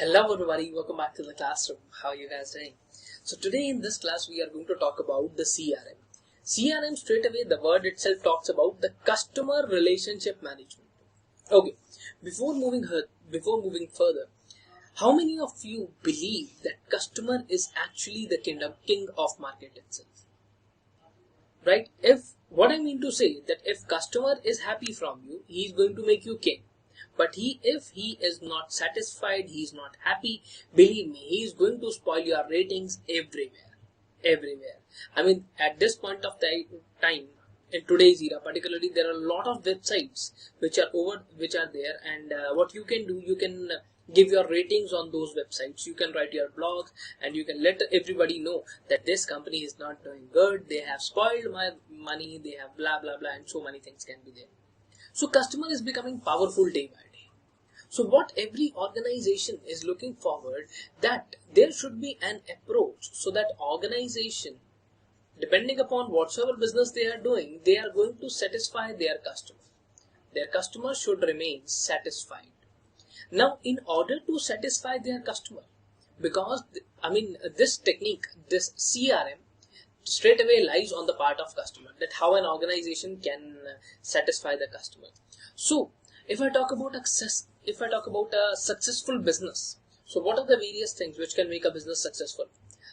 Hello everybody, welcome back to the classroom. How are you guys doing? So today in this class we are going to talk about the CRM. CRM, straight away the word itself talks about the customer relationship management. Okay, before moving further, how many of you believe that customer is actually the king of market itself? Right? What I mean to say that if customer is happy from you, he is going to make you king. But if he is not satisfied, he is not happy, believe me, he is going to spoil your ratings everywhere. I mean, at this point of time, in today's era, particularly, there are a lot of websites which are there, and what you can do, you can give your ratings on those websites. You can write your blogs, and you can let everybody know that this company is not doing good. They have spoiled my money. They have blah blah blah, and so many things can be there. So customer is becoming powerful day by day. So what every organization is looking forward, that there should be an approach so that organization, depending upon whatsoever business they are doing, they are going to satisfy their customer. Their customer should remain satisfied. Now, in order to satisfy their customer, because this technique, this CRM, straight away lies on the part of customer, that how an organization can satisfy the customer. So if I talk about a successful business, so what are the various things which can make a business successful?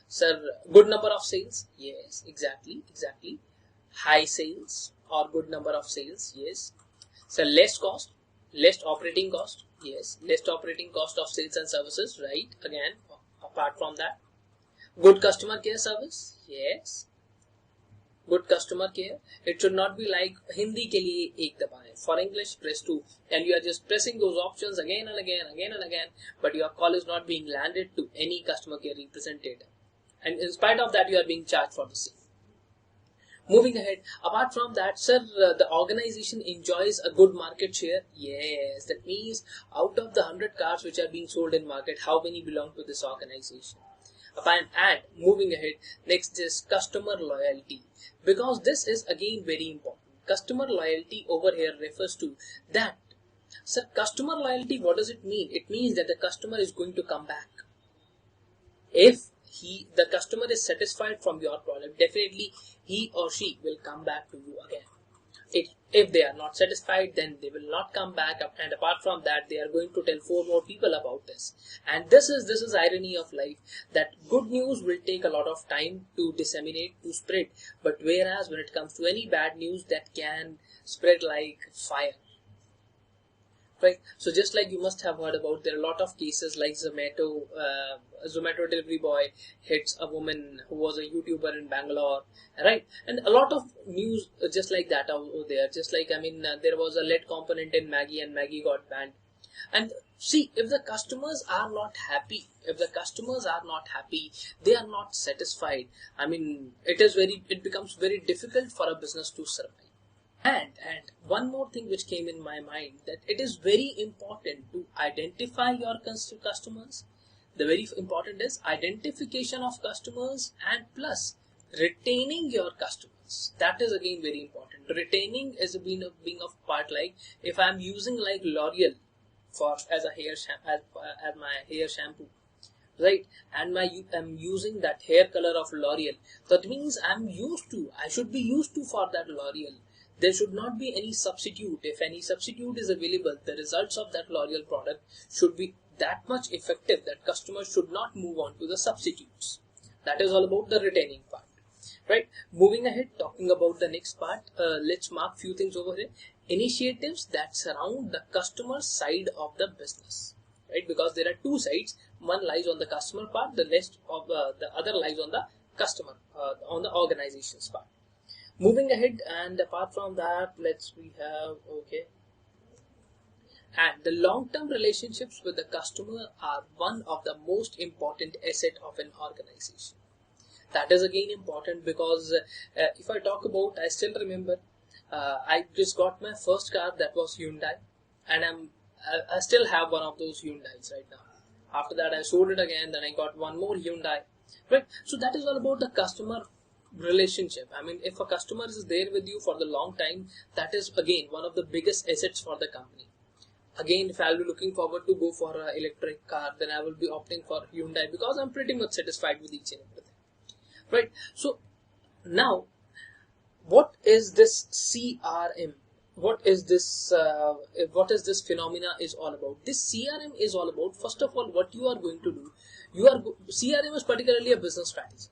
Sir, good number of sales? Yes, exactly. High sales or good number of sales? Yes. Sir, less operating cost? Yes, less operating cost of sales and services, right? Again, apart from that, good customer care service? Yes. Good customer care. It should not be like Hindi ke liye ek dabaye. For English, press 2. And you are just pressing those options again and again. But your call is not being landed to any customer care representative. And in spite of that, you are being charged for the same. Moving ahead, apart from that, sir, the organization enjoys a good market share. Yes, that means out of the 100 cars which are being sold in market, how many belong to this organization? And moving ahead, next is customer loyalty, because this is again very important. Customer loyalty over here refers to that. Sir, customer loyalty, what does it mean? It means that the customer is going to come back. If the customer is satisfied from your product, definitely he or she will come back to you again. If they are not satisfied, then they will not come back, and apart from that, they are going to tell 4 more people about this. And this is irony of life, that good news will take a lot of time to disseminate, to spread, but whereas when it comes to any bad news, that can spread like fire. Right? So just like you must have heard about, there are a lot of cases like Zomato delivery boy hits a woman who was a YouTuber in Bangalore, right? And a lot of news just like that over there. Just like, there was a lead component in Maggie and Maggie got banned. And see, if the customers are not happy, they are not satisfied, it becomes very difficult for a business to survive. And one more thing which came in my mind, that it is very important to identify your customers. The very important is identification of customers, and plus retaining your customers. That is again very important. Retaining is being of part, like if I'm using like L'Oreal as my hair shampoo, right? And I'm using that hair color of L'Oreal. That means I should be used to for that L'Oreal. There should not be any substitute. If any substitute is available, the results of that L'Oreal product should be that much effective that customers should not move on to the substitutes. That is all about the retaining part, right? Moving ahead, talking about the next part, let's mark few things over here. Initiatives that surround the customer side of the business, right? Because there are 2 sides. One lies on the customer part, the other lies on the customer, on the organization's part. Moving ahead, and apart from that, and the long-term relationships with the customer are one of the most important asset of an organization. That is again important, because if I talk about, I still remember, I just got my first car, that was Hyundai, and I still have one of those Hyundais right now. After that, I sold it again, then I got one more Hyundai, right? So that is all about the customer relationship. If a customer is there with you for the long time, that is again one of the biggest assets for the company. Again, if I'll be looking forward to go for an electric car, then I will be opting for Hyundai because I'm pretty much satisfied with each and everything. Right? So now, what is this CRM? What is this? What is this phenomena is all about? This CRM is all about. First of all, what you are going to do. CRM is particularly a business strategy.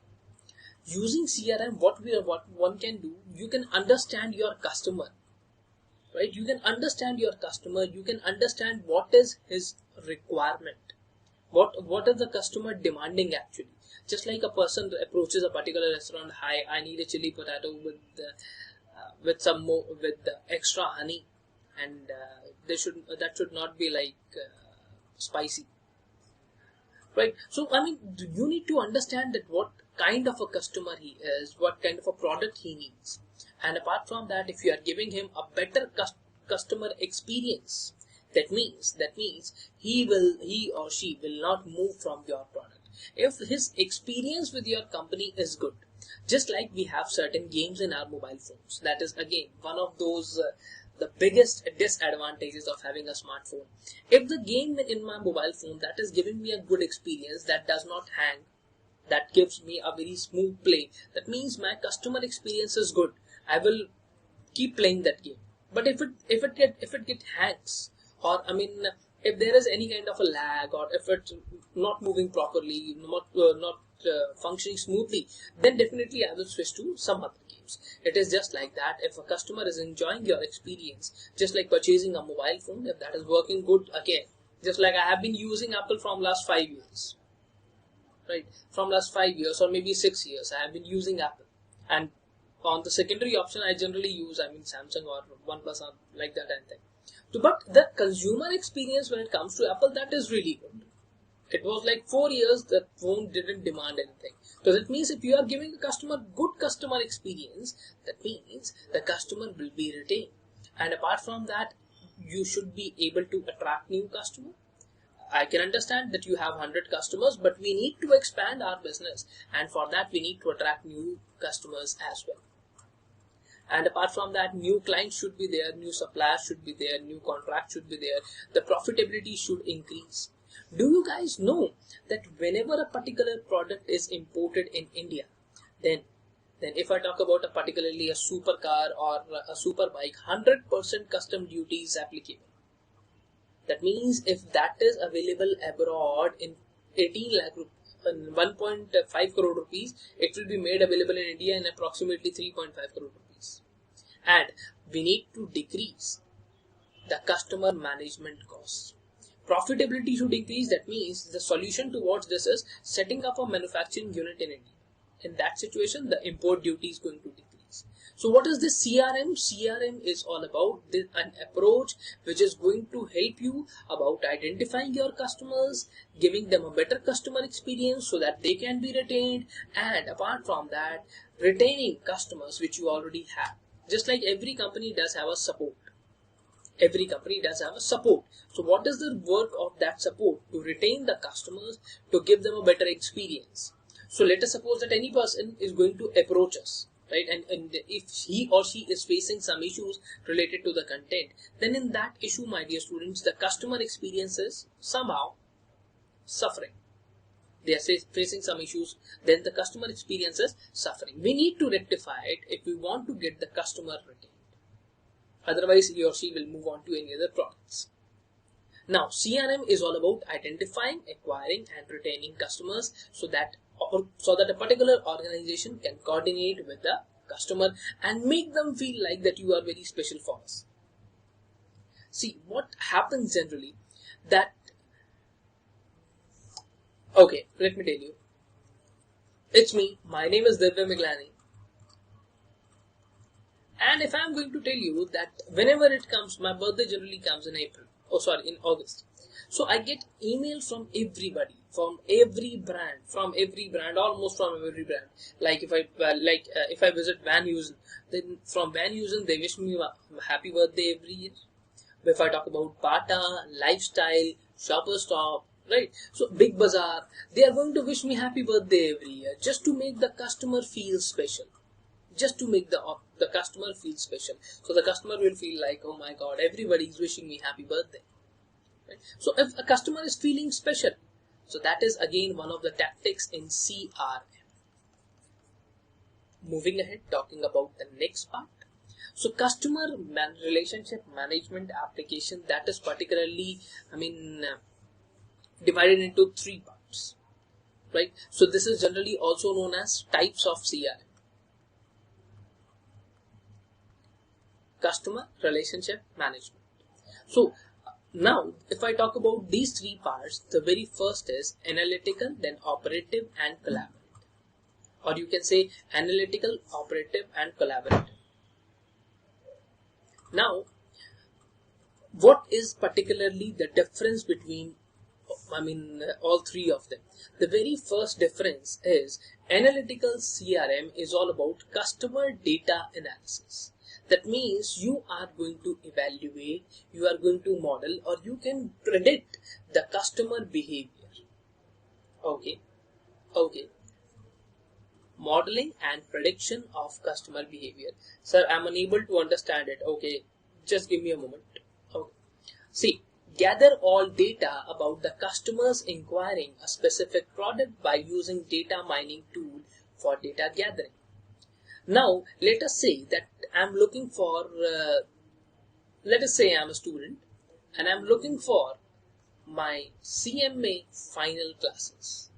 Using CRM, what one can do, you can understand your customer, right? You can understand your customer. You can understand what is his requirement. What is the customer demanding actually? Just like a person approaches a particular restaurant, hi, I need a chili potato with some more with extra honey, and that should not be like spicy, right? So I mean, you need to understand that what kind of a customer he is, what kind of a product he needs, and apart from that, if you are giving him a better customer experience, that means he or she will not move from your product. If his experience with your company is good, just like we have certain games in our mobile phones, that is again one of those the biggest disadvantages of having a smartphone. If the game in my mobile phone that is giving me a good experience, that does not hang, that gives me a very smooth play, that means my customer experience is good, I will keep playing that game. But if it get hangs, or I mean, if there is any kind of a lag, or if it's not moving properly, not functioning smoothly, then definitely I will switch to some other games. It is just like that. If a customer is enjoying your experience, just like purchasing a mobile phone, if that is working good, again, just like I have been using Apple from last 5 years, right? From last 5 years or maybe 6 years, I have been using Apple, and on the secondary option, I generally use, Samsung or OnePlus or like that and thing. So, but the consumer experience when it comes to Apple, that is really good. It was like 4 years that phone didn't demand anything. So that means if you are giving a customer good customer experience, that means the customer will be retained. And apart from that, you should be able to attract new customer. I can understand that you have 100 customers, but we need to expand our business, and for that we need to attract new customers as well. And apart from that, new clients should be there, new suppliers should be there, new contracts should be there, the profitability should increase. Do you guys know that whenever a particular product is imported in India, then if I talk about particularly a supercar or a super bike, 100% custom duty is applicable. That means if that is available abroad in 18 lakh rupees, 1.5 crore rupees, it will be made available in India in approximately 3.5 crore rupees. And we need to decrease the customer management costs. Profitability should increase. That means the solution towards this is setting up a manufacturing unit in India. In that situation, the import duty is going to decrease. So what is this CRM? CRM is all about an approach which is going to help you about identifying your customers, giving them a better customer experience so that they can be retained, and apart from that, retaining customers which you already have. Just like every company does have a support. Every company does have a support. So what is the work of that support? To retain the customers, to give them a better experience. So let us suppose that any person is going to approach us, right? And if he or she is facing some issues related to the content, then in that issue, my dear students, the customer experience is somehow suffering. They are facing some issues, then the customer experience is suffering. We need to rectify it if we want to get the customer retained. Otherwise, he or she will move on to any other products. Now, CRM is all about identifying, acquiring, and retaining customers so that a particular organization can coordinate with the customer and make them feel like that you are very special for us. See, what happens generally that, okay, let me tell you. It's me. My name is Divya Miglani. And if I'm going to tell you that whenever it comes, my birthday generally comes in in August. So I get emails from everybody, from every brand, almost from every brand. Like if I visit Valuation, then from Valuation they wish me a happy birthday every year. If I talk about Bata, Lifestyle, Shoppers Stop, right? So Big Bazaar, they are going to wish me happy birthday every year just to make the customer feel special. Just to make the customer feel special. So the customer will feel like, oh my god, everybody is wishing me happy birthday. Right? So if a customer is feeling special, so that is again one of the tactics in CRM. Moving ahead, talking about the next part. So customer relationship management application, that is particularly, divided into three parts, right? So this is generally also known as types of CRM. Customer relationship management. So now if I talk about these three parts, the very first is analytical, then operative and collaborative. Or you can say analytical, operative and collaborative. Now, what is particularly the difference between all three of them? The very first difference is analytical CRM is all about customer data analysis. That means you are going to evaluate, you are going to model, or you can predict the customer behavior. Okay. Modeling and prediction of customer behavior. Sir, I'm unable to understand it. Okay, just give me a moment. Okay. See, gather all data about the customers inquiring a specific product by using data mining tool for data gathering. Now, let us say that I'm looking for, let us say I'm a student and I'm looking for my CMA final classes.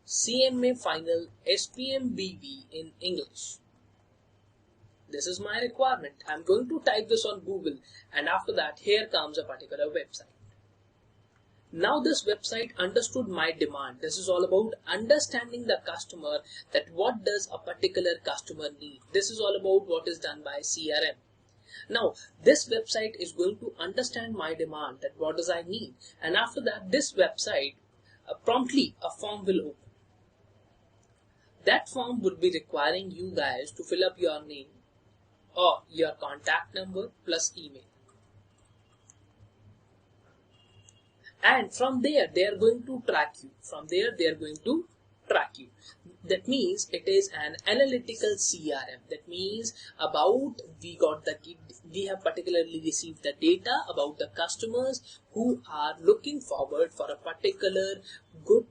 CMA final SPMBV in English. This is my requirement. I'm going to type this on Google, and after that here comes a particular website. Now this website understood my demand. This is all about understanding the customer, that what does a particular customer need. This is all about what is done by CRM. Now this website is going to understand my demand, that what does I need, and after that this website promptly a form will open. That form would be requiring you guys to fill up your name or your contact number plus email. And from there, they are going to track you. That means it is an analytical CRM. That means we have particularly received the data about the customers who are looking forward for a particular good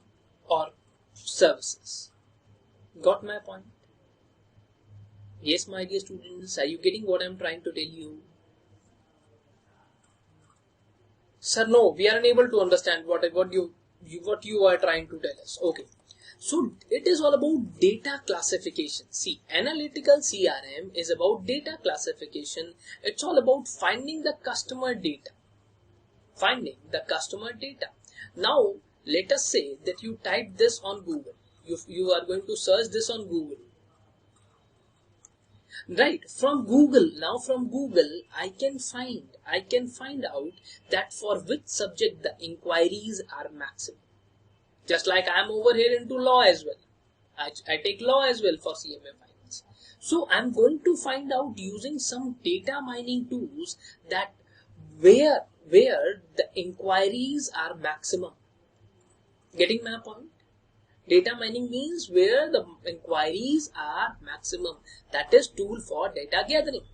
or services. Got my point? Yes, my dear students, are you getting what I'm trying to tell you? Sir, no, we are unable to understand what you are trying to tell us. Okay. So it is all about data classification. See, analytical CRM is about data classification. It's all about finding the customer data. Now, let us say that you type this on Google. You are going to search this on Google. Right, from Google, I can find out that for which subject the inquiries are maximum. Just like I am over here into law as well. I take law as well for CMA finance. So I am going to find out using some data mining tools that where the inquiries are maximum. Getting my point? Data mining means where the inquiries are maximum. That is tool for data gathering.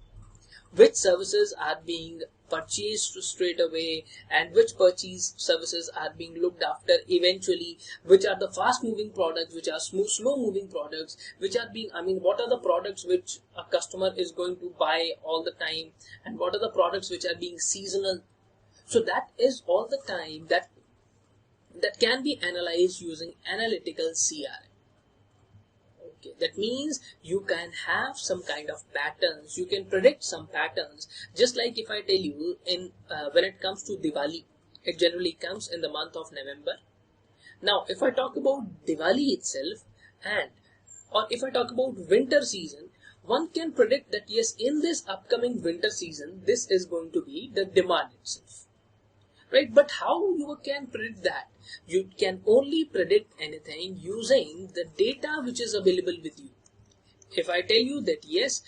Which services are being purchased straight away and which purchase services are being looked after eventually, which are the fast moving products, which are slow moving products, which are being, what are the products which a customer is going to buy all the time, and what are the products which are being seasonal. So that is all the time that can be analyzed using analytical CRM. Okay, that means you can have some kind of patterns. You can predict some patterns. Just like if I tell you when it comes to Diwali, it generally comes in the month of November. Now, if I talk about Diwali itself or if I talk about winter season, one can predict that yes, in this upcoming winter season, this is going to be the demand itself. Right? But how you can predict that? You can only predict anything using the data which is available with you. If I tell you that yes,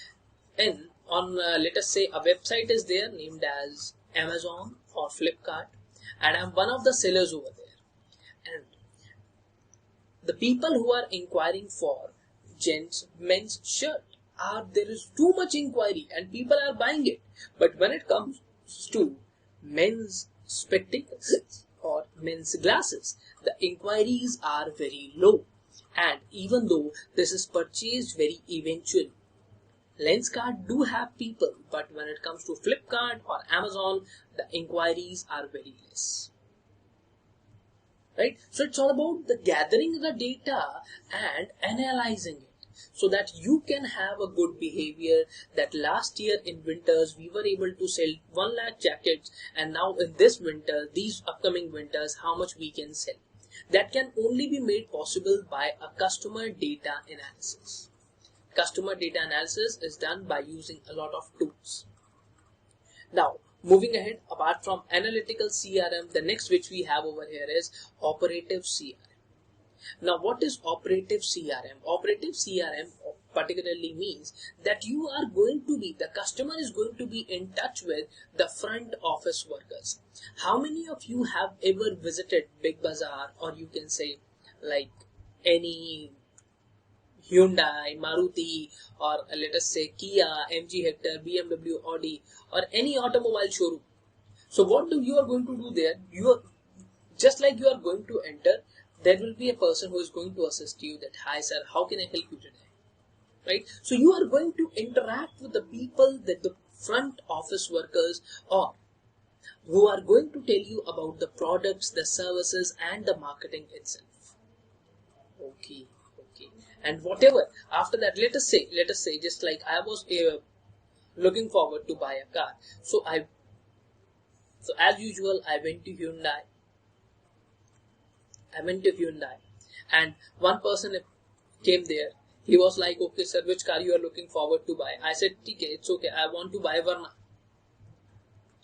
let us say a website is there named as Amazon or Flipkart, and I'm one of the sellers over there, and the people who are inquiring for men's shirt, there is too much inquiry and people are buying it. But when it comes to men's spectacles or men's glasses, the inquiries are very low. And even though this is purchased very eventually, Lenskart do have people, but when it comes to Flipkart or Amazon, the inquiries are very less. Right? So it's all about the gathering the data and analyzing it so that you can have a good behavior. That last year in winters we were able to sell 1 lakh jackets, and now in this winter, these upcoming winters, how much we can sell. That can only be made possible by a customer data analysis. Customer data analysis is done by using a lot of tools. Now, moving ahead, apart from analytical CRM, the next which we have over here is operative CRM. Now, what is operative CRM? Operative CRM particularly means that you are going to be, the customer is going to be in touch with the front office workers. How many of you have ever visited Big Bazaar, or you can say like any Hyundai, Maruti, or let us say Kia, MG Hector, BMW, Audi, or any automobile showroom? So what you are going to do there? You are just like you are going to enter, there will be a person who is going to assist you that, hi sir, how can I help you today? Right? So you are going to interact with the people, that the front office workers, or who are going to tell you about the products, the services, and the marketing itself. Okay. And whatever after that, let us say just like I was looking forward to buy a car, so as usual I went to Hyundai, and one person came there. He was like, okay sir, which car you are looking forward to buy? I said, okay, it's okay, I want to buy Verna.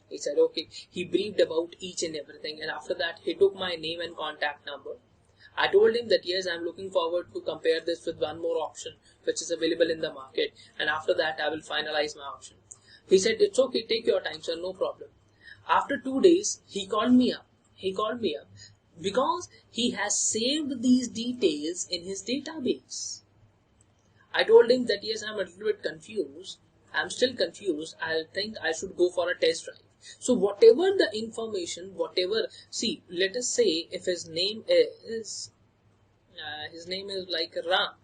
He said okay. He briefed about each and everything, and after that he took my name and contact number. I told him that yes, I'm looking forward to compare this with one more option which is available in the market, and after that I will finalize my option. He said, it's okay, take your time sir, no problem. After 2 days, he called me up because he has saved these details in his database. I told him that yes, I'm a little bit confused. I'm still confused. I think I should go for a test drive. So whatever the information, see, let us say if his name is like Ram.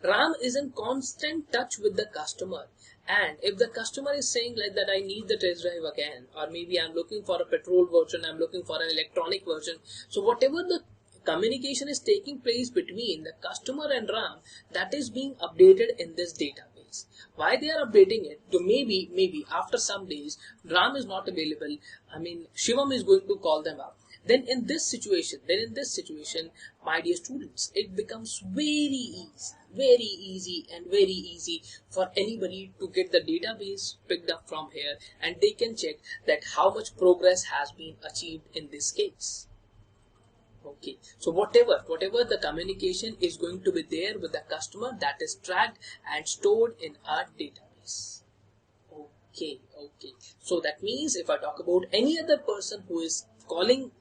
Ram is in constant touch with the customer, and if the customer is saying like that, I need the test drive again, or maybe I'm looking for a petrol version, I'm looking for an electronic version. So whatever the communication is taking place between the customer and Ram, that is being updated in this database. Why they are updating it? So maybe after some days Ram is not available. I mean, Shivam is going to call them up. Then in this situation, my dear students, it becomes very easy for anybody to get the database picked up from here, and they can check that how much progress has been achieved in this case. Okay, so whatever the communication is going to be there with the customer, that is tracked and stored in our database. Okay. So that means if I talk about any other person who is calling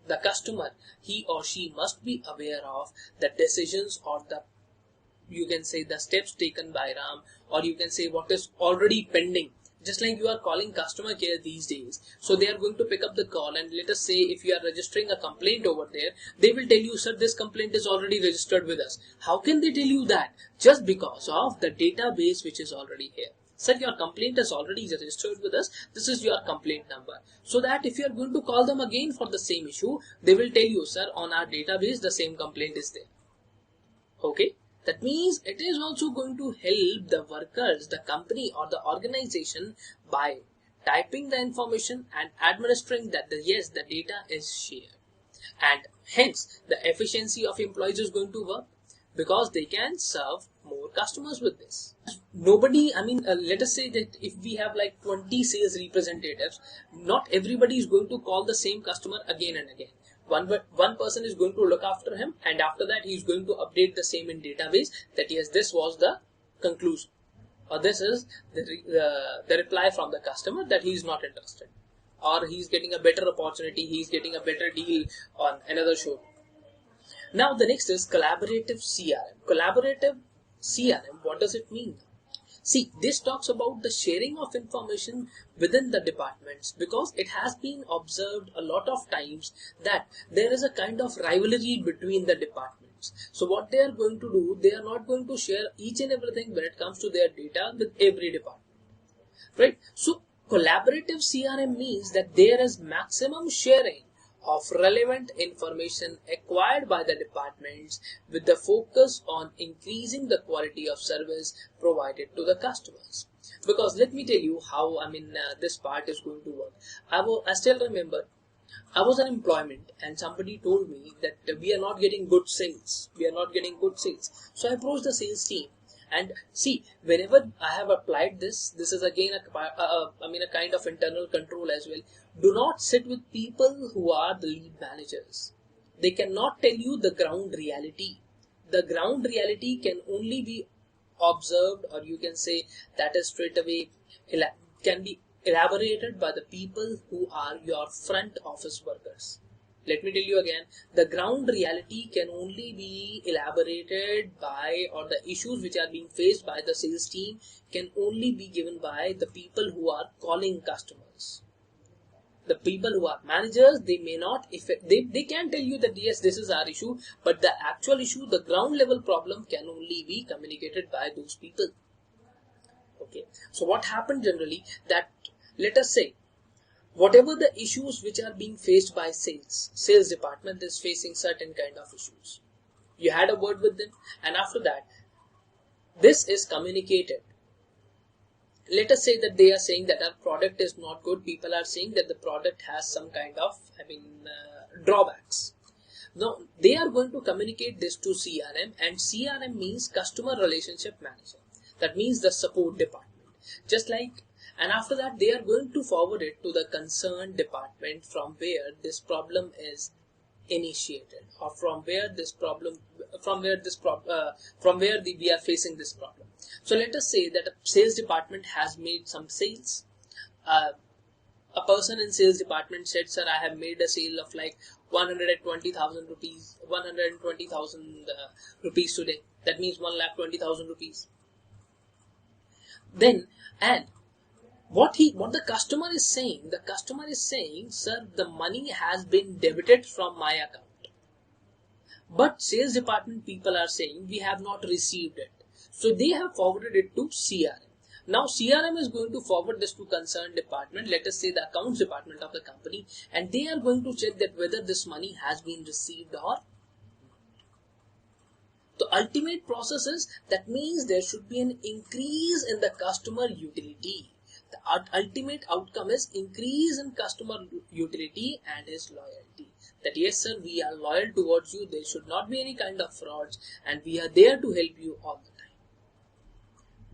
the customer, he or she must be aware of the decisions or you can say the steps taken by Ram, or you can say what is already pending. Just like you are calling customer care these days, so they are going to pick up the call, and let us say if you are registering a complaint over there, they will tell you, sir, this complaint is already registered with us. How can they tell you that? Just because of the database which is already here. Sir, your complaint is already registered with us. This is your complaint number. So that if you are going to call them again for the same issue, they will tell you, sir, on our database the same complaint is there. Okay. That means it is also going to help the workers, the company or the organization by typing the information and administering that yes, the data is shared. And hence the efficiency of employees is going to work because they can serve more customers with this. Nobody, let us say that if we have like 20 sales representatives, not everybody is going to call the same customer again and again. One person is going to look after him, and after that he is going to update the same in database that yes, this was the conclusion, or this is the reply from the customer that he is not interested, or he is getting a better opportunity, he is getting a better deal on another show. Now the next is collaborative CRM. Collaborative CRM, what does it mean? See, this talks about the sharing of information within the departments, because it has been observed a lot of times that there is a kind of rivalry between the departments. So what they are going to do, they are not going to share each and everything when it comes to their data with every department, right? So collaborative CRM means that there is maximum sharing of relevant information acquired by the departments with the focus on increasing the quality of service provided to the customers. Because let me tell you how this part is going to work. I still remember I was in employment and somebody told me that we are not getting good sales. We are not getting good sales. So I approached the sales team. And see, whenever I have applied this is again a kind of internal control as well. Do not sit with people who are the lead managers. They cannot tell you the ground reality. The ground reality can only be observed, or you can say that is straight away can be elaborated by the people who are your front office workers. Let me tell you again, the ground reality can only be elaborated by, or the issues which are being faced by the sales team can only be given by the people who are calling customers. The people who are managers, they may not, they can tell you that yes, this is our issue, but the actual issue, the ground level problem can only be communicated by those people. Okay, so what happened generally, that let us say, whatever the issues which are being faced by sales department is facing certain kind of issues. You had a word with them, and after that, this is communicated. Let us say that they are saying that our product is not good. People are saying that the product has some kind of, drawbacks. Now, they are going to communicate this to CRM, and CRM means Customer Relationship Manager. That means the support department. And after that, they are going to forward it to the concerned department from where this problem is initiated, or from where we are facing this problem. So let us say that a sales department has made some sales. A person in sales department said, "Sir, I have made a sale of like 120,000 rupees today." That means 1,20,000 rupees. Then, and what the customer is saying, "Sir, the money has been debited from my account." But sales department people are saying, "We have not received it." So they have forwarded it to CRM. Now CRM is going to forward this to concerned department, let us say the accounts department of the company, and they are going to check that whether this money has been received or not. The ultimate process is, that means there should be an increase in the customer utility. The ultimate outcome is increase in customer utility and his loyalty. That yes, sir, we are loyal towards you. There should not be any kind of frauds, and we are there to help you all the time.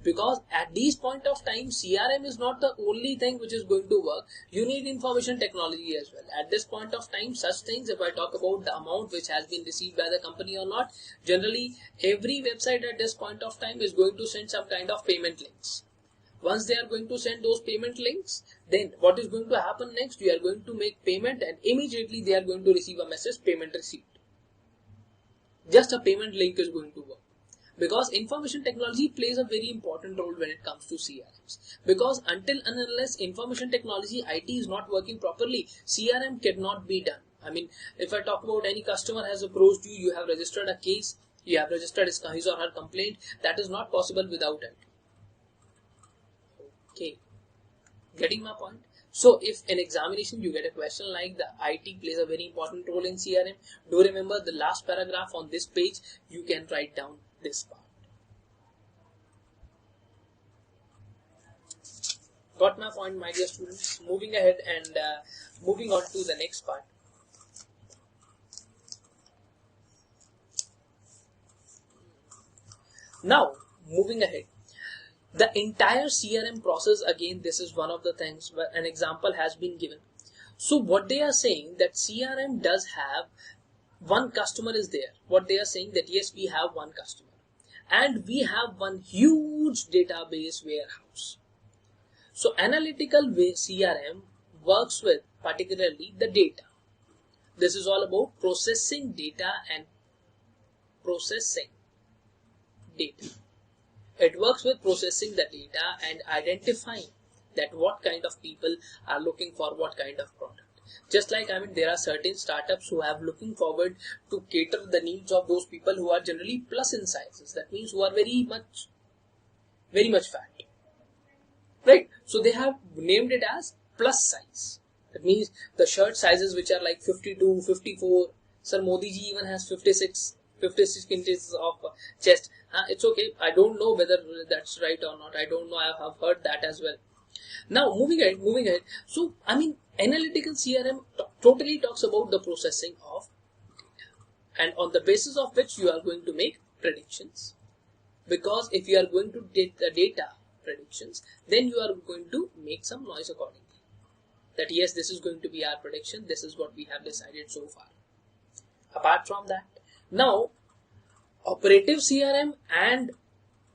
Because at this point of time, CRM is not the only thing which is going to work. You need information technology as well. At this point of time, such things, if I talk about the amount which has been received by the company or not, generally every website at this point of time is going to send some kind of payment links. Once they are going to send those payment links, then what is going to happen next? You are going to make payment, and immediately they are going to receive a message, payment received. Just a payment link is going to work. Because information technology plays a very important role when it comes to CRMs. Because until and unless information technology IT is not working properly, CRM cannot be done. If I talk about any customer has approached you, you have registered a case, you have registered his or her complaint, that is not possible without it. Okay, getting my point? So if in examination you get a question like the IT plays a very important role in CRM, do remember the last paragraph on this page, you can write down this part. Got my point, my dear students? Moving ahead and moving on to the next part. Now, moving ahead. The entire CRM process, again, this is one of the things where an example has been given. So what they are saying, that CRM does have one customer is there. What they are saying, that yes, we have one customer and we have one huge database warehouse. So analytical CRM works with particularly the data. This is all about processing data and processing data. It works with processing the data and identifying that what kind of people are looking for what kind of product. Just like, there are certain startups who have looking forward to cater the needs of those people who are generally plus in sizes. That means who are very much fat. Right? So they have named it as plus size. That means the shirt sizes which are like 52, 54. Sir Modi ji even has 56 inches of chest. It's okay. I don't know whether that's right or not. I don't know. I have heard that as well. Now, moving ahead. So, analytical CRM totally talks about the processing of data, and on the basis of which you are going to make predictions. Because if you are going to take the data predictions, then you are going to make some noise accordingly. That yes, this is going to be our prediction. This is what we have decided so far. Apart from that, now operative CRM and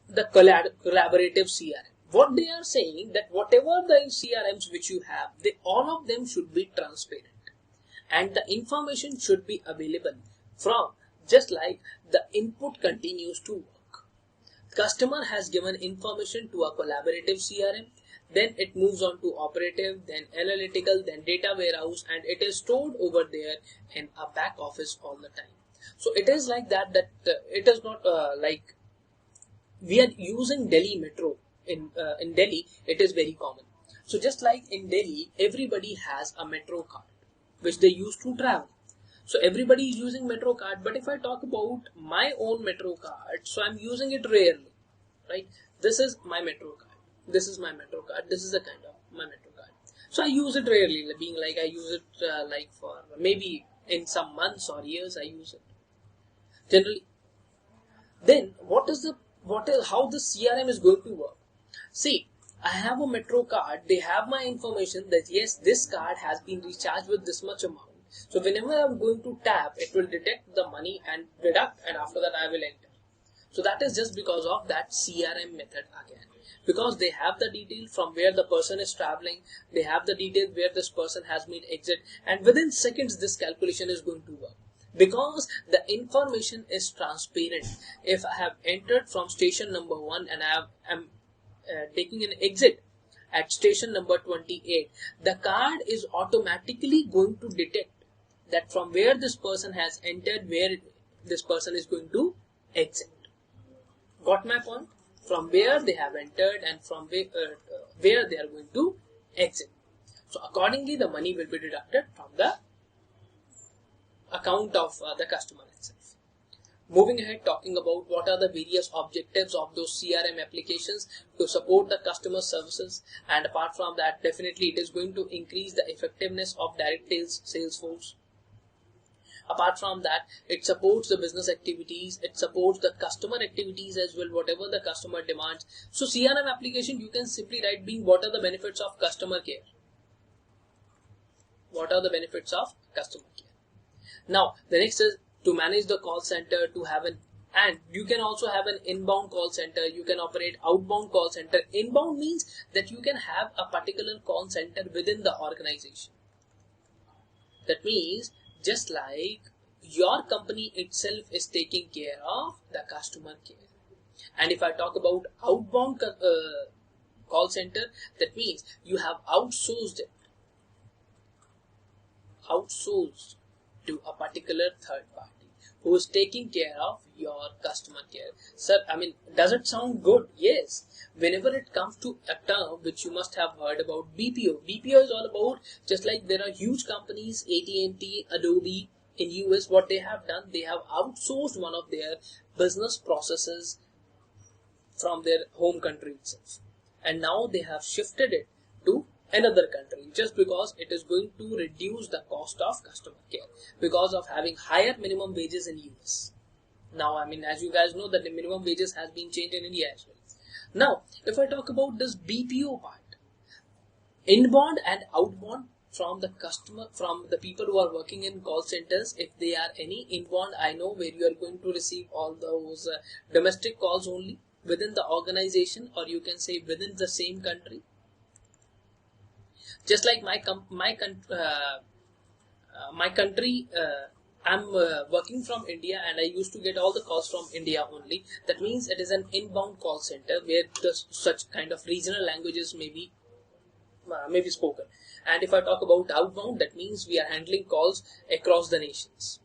the collaborative CRM. What they are saying that whatever the CRMs which you have, all of them should be transparent, and the information should be available from just like the input continues to work. Customer has given information to a collaborative CRM, then it moves on to operative, then analytical, then data warehouse, and it is stored over there in a back office all the time. So it is like that it is not like we are using Delhi Metro. In Delhi, it is very common. So just like in Delhi, everybody has a metro card, which they use to travel. So everybody is using metro card. But if I talk about my own metro card, so I'm using it rarely, right? This is my metro card. This is my metro card. This is the kind of my metro card. So I use it rarely, being like I use it like for maybe in some months or years I use it. Generally. Then how the CRM is going to work? See, I have a metro card. They have my information that yes, this card has been recharged with this much amount. So whenever I'm going to tap, it will detect the money and deduct, and after that I will enter. So that is just because of that CRM method again. Because they have the detail from where the person is traveling, they have the detail where this person has made exit, and within seconds this calculation is going to work. Because the information is transparent. If I have entered from station number 1 and I am taking an exit at station number 28, the card is automatically going to detect that from where this person has entered, where this person is going to exit. Got my point? From where they have entered and from where they are going to exit. So accordingly, the money will be deducted from the account of the customer itself. Moving ahead, talking about what are the various objectives of those CRM applications to support the customer services, and apart from that, definitely it is going to increase the effectiveness of direct sales force. Apart from that, it supports the business activities, it supports the customer activities as well, whatever the customer demands. So CRM application, you can simply write being what are the benefits of customer care. What are the benefits of customer care? Now, the next is to manage the call center, and you can also have an inbound call center, you can operate outbound call center. Inbound means that you can have a particular call center within the organization. That means just like your company itself is taking care of the customer care. And if I talk about outbound call center, that means you have outsourced to a particular third party who is taking care of your customer care. Sir, does it sound good? Yes. Whenever it comes to a term which you must have heard about, BPO. BPO is all about, just like there are huge companies, AT&T, Adobe in US, what they have done, they have outsourced one of their business processes from their home country itself. And now they have shifted it to another country just because it is going to reduce the cost of customer care because of having higher minimum wages in US. Now, as you guys know that the minimum wages has been changed in India as well. Now, if I talk about this BPO part, inbound and outbound from the customer, from the people who are working in call centers, if they are any inbound, I know where you are going to receive all those domestic calls only within the organization, or you can say within the same country. Just like my country I'm working from India and I used to get all the calls from India only. That means it is an inbound call center where such kind of regional languages may be spoken. And if I talk about outbound, that means we are handling calls across the nations.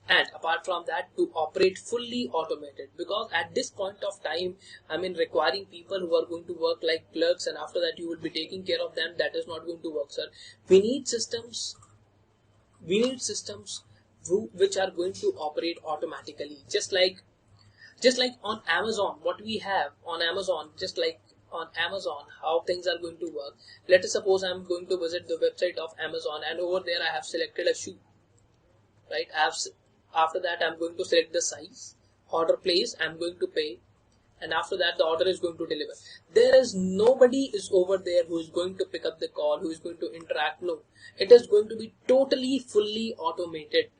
And apart from that, to operate fully automated, because at this point of time, requiring people who are going to work like clerks and after that you will be taking care of them, that is not going to work, sir. We need systems which are going to operate automatically, just like on Amazon, what we have on Amazon, just like on Amazon, how things are going to work. Let us suppose I'm going to visit the website of Amazon and over there I have selected a shoe, right? After that I'm going to select the size, order place, I'm going to pay, and after that the order is going to deliver. There is nobody is over there who is going to pick up the call, who is going to interact. No, it is going to be totally fully automated.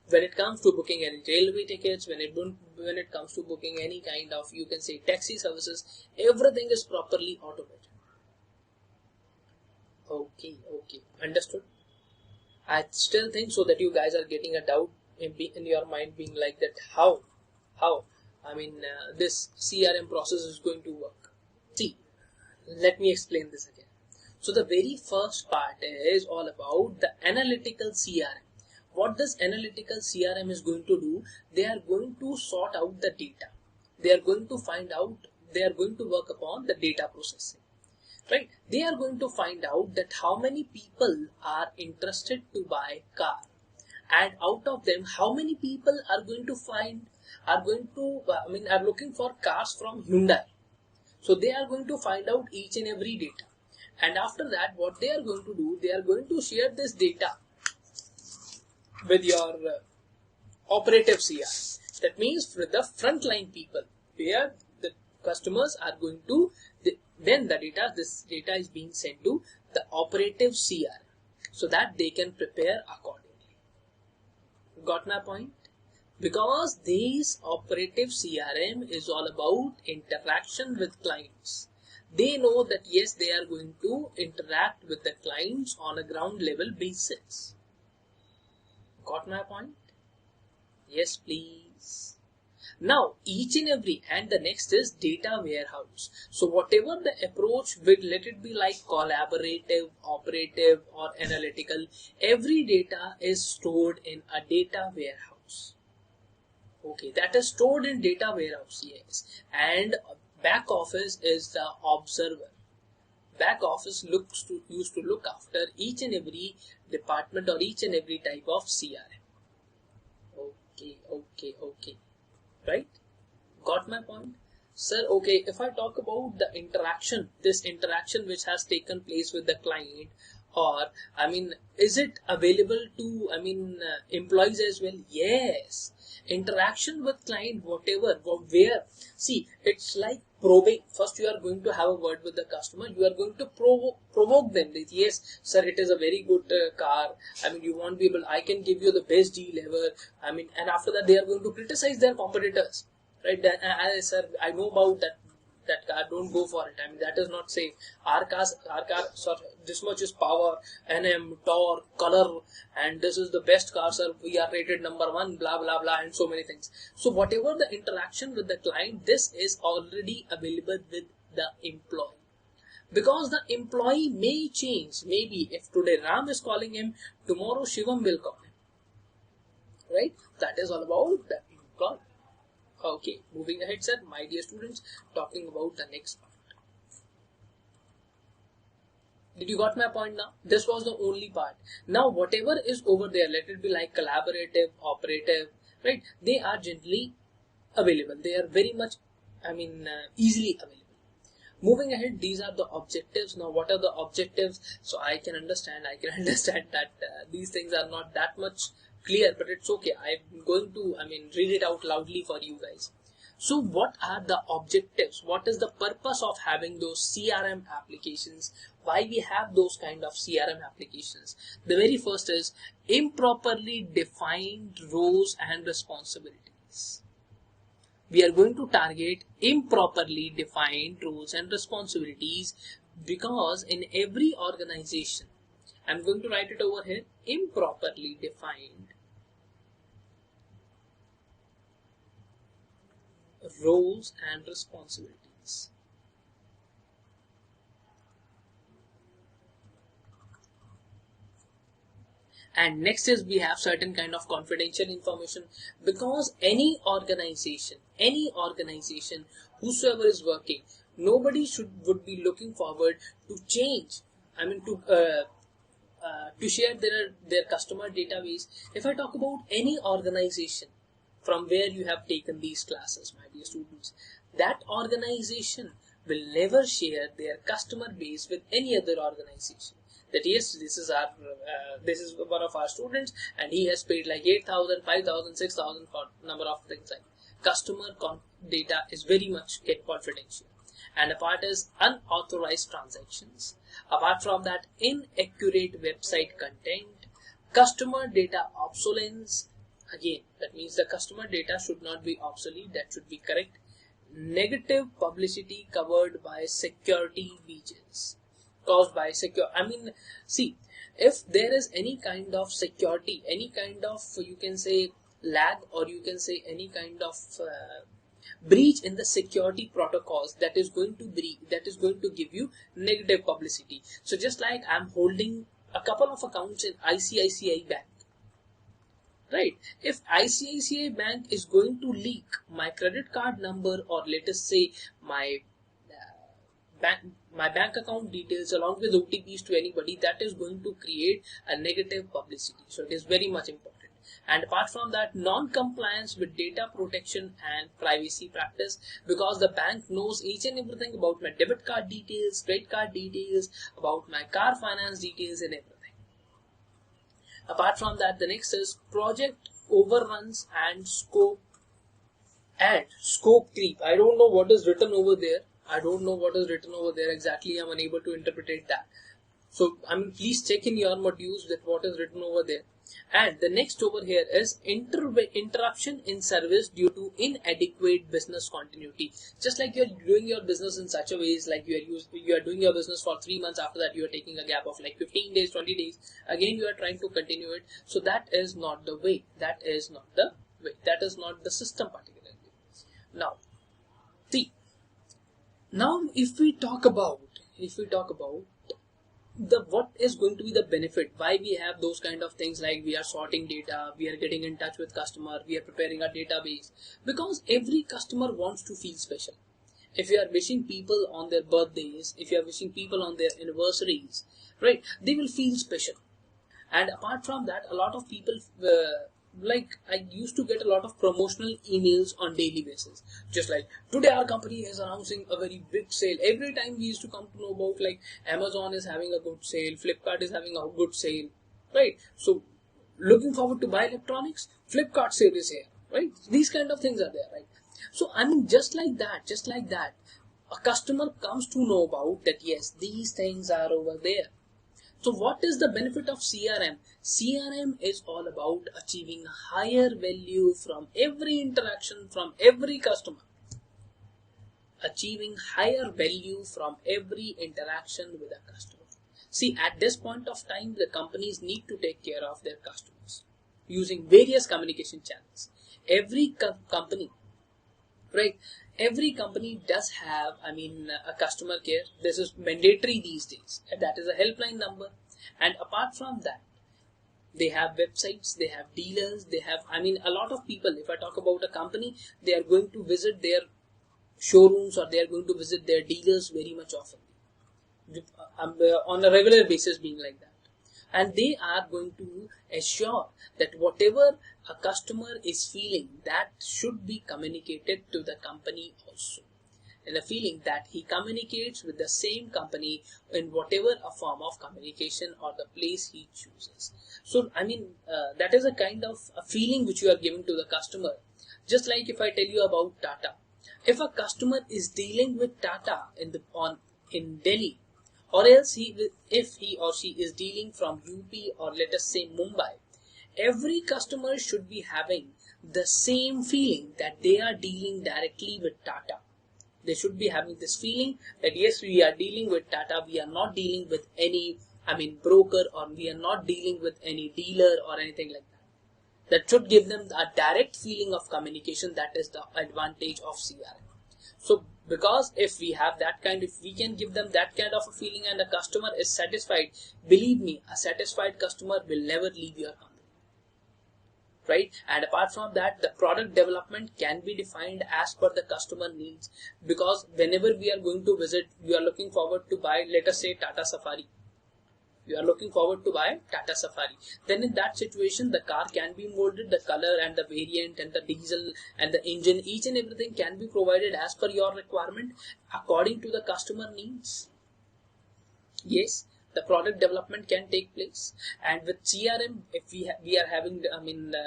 When it comes to booking any railway tickets, when it comes to booking any kind of, you can say, taxi services, everything is properly automated. Okay, understood. I still think so that you guys are getting a doubt in your mind, being like that, how this CRM process is going to work. See, let me explain this again. So the very first part is all about the analytical CRM. What this analytical CRM is going to do, they are going to sort out the data. They are going to work upon the data processing. Right? They are going to find out that how many people are interested to buy a car, and out of them, how many people are looking for cars from Hyundai. So they are going to find out each and every data, and after that, what they are going to do, they are going to share this data with your operative CRM. That means for the frontline people, where the customers are going to, then this data is being sent to the operative CRM so that they can prepare accordingly. Got my point? Because this operative CRM is all about interaction with clients. They know that yes, they are going to interact with the clients on a ground level basis. Got my point? Yes, please. Now, each and every, and the next is data warehouse. So whatever the approach, let it be like collaborative, operative, or analytical, every data is stored in a data warehouse. Okay, that is stored in data warehouse, yes. And back office is the observer. Back office used to look after each and every department or each and every type of CRM. Okay. Right? Got my point? Sir, okay, if I talk about the interaction, this interaction which has taken place with the client, or, is it available to, employees as well? Yes. Interaction with client, whatever, where, see, it's like probing. First, you are going to have a word with the customer. You are going to provoke them. Yes, sir, it is a very good car. You won't be able, I can give you the best deal ever. And after that, they are going to criticize their competitors. Right? Sir, I know about that car, don't go for it. That is not safe. Our car, sir, this much is power, NM, torque, color, and this is the best car, sir. We are rated number 1, blah, blah, blah, and so many things. So whatever the interaction with the client, this is already available with the employee. Because the employee may change. Maybe if today Ram is calling him, tomorrow Shivam will call him. Right? That is all about the employee. Okay, moving ahead, sir, my dear students, talking about the next part. Did you got my point now? This was the only part. Now, whatever is over there, let it be like collaborative, operative, right? They are generally available. They are very much, easily available. Moving ahead, these are the objectives. Now, what are the objectives? So I can understand that these things are not that much clear, but it's okay. I'm going to, read it out loudly for you guys. So what are the objectives? What is the purpose of having those CRM applications? Why we have those kind of CRM applications? The very first is improperly defined roles and responsibilities. We are going to target improperly defined roles and responsibilities because in every organization, I'm going to write it over here, improperly defined roles and responsibilities. And next is we have certain kind of confidential information, because any organization whosoever is working, nobody would be looking forward to change, I mean to share their customer database. If I talk about any organization from where you have taken these classes, my dear students, that organization will never share their customer base with any other organization. That yes, this is one of our students and he has paid like 8,000, 5,000, 6,000 for number of things. Like customer data is very much confidential. And apart is unauthorized transactions. Apart from that, inaccurate website content, customer data obsolescence. Again, that means the customer data should not be obsolete, that should be correct. Negative publicity covered by security breaches caused by see, if there is any kind of security, any kind of, you can say, lag, or you can say any kind of breach in the security protocols, that is going to give you negative publicity. So just like I'm holding a couple of accounts in ICICI Bank, right? If ICICI Bank is going to leak my credit card number, or let us say my bank account details along with OTPs to anybody, that is going to create a negative publicity. So it is very much important. And apart from that, non-compliance with data protection and privacy practice, because the bank knows each and everything about my debit card details, credit card details, about my car finance details and everything. Apart from that, the next is project overruns and scope creep. I don't know what is written over there. Exactly. I'm unable to interpret that. So, please check in your modules that what is written over there. And the next over here is interruption in service due to inadequate business continuity. Just like you're doing your business in such a way, like you are doing your business for 3 months, after that you are taking a gap of like 15 days, 20 days. Again, you are trying to continue it. So that is not the way. That is not the system particularly. Now, see. Now, if we talk about what is going to be the benefit, why we have those kind of things, like we are sorting data, we are getting in touch with customer, we are preparing a database, because every customer wants to feel special. If you are wishing people on their birthdays, if you are wishing people on their anniversaries, right, they will feel special. And apart from that, a lot of people like I used to get a lot of promotional emails on daily basis. Just like today our company is announcing a very big sale. Every time we used to come to know about like Amazon is having a good sale, Flipkart is having a good sale, right? So looking forward to buy electronics, Flipkart sale is here, right? These kind of things are there, right? So just like that, a customer comes to know about that, yes, these things are over there. So what is the benefit of CRM? CRM is all about achieving higher value from every interaction, from every customer. Achieving higher value from every interaction with a customer. See, at this point of time, the companies need to take care of their customers using various communication channels. Every company, right? Every company does have, a customer care. This is mandatory these days. That is a helpline number. And apart from that, they have websites, they have dealers, they have, a lot of people, if I talk about a company, they are going to visit their showrooms or they are going to visit their dealers very much often. On a regular basis being like that. And they are going to assure that whatever a customer is feeling, that should be communicated to the company also. And the feeling that he communicates with the same company in whatever a form of communication or the place he chooses. So, that is a kind of a feeling which you are giving to the customer. Just like if I tell you about Tata. If a customer is dealing with Tata in Delhi, or else if he or she is dealing from UP or let us say Mumbai, every customer should be having the same feeling that they are dealing directly with Tata. They should be having this feeling that yes, we are dealing with Tata, we are not dealing with any, broker, or we are not dealing with any dealer or anything like that. That should give them a direct feeling of communication. That is the advantage of CRM. So because if we have that kind, if we can give them that kind of a feeling and the customer is satisfied, believe me, a satisfied customer will never leave your company. Right? And apart from that, the product development can be defined as per the customer needs, because whenever we are going to visit, we are looking forward to buy, let us say, Tata Safari. You are looking forward to buy Tata Safari. Then in that situation, the car can be molded, the color and the variant and the diesel and the engine, each and everything can be provided as per your requirement according to the customer needs. Yes, the product development can take place. And with CRM, if we are having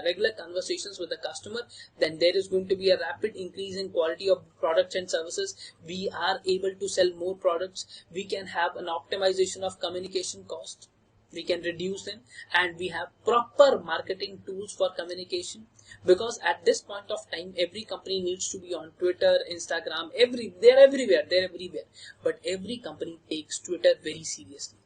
regular conversations with the customer, then there is going to be a rapid increase in quality of products and services. We are able to sell more products. We can have an optimization of communication cost. We can reduce them, and we have proper marketing tools for communication, because at this point of time every company needs to be on Twitter, Instagram, they're everywhere, but every company takes Twitter very seriously.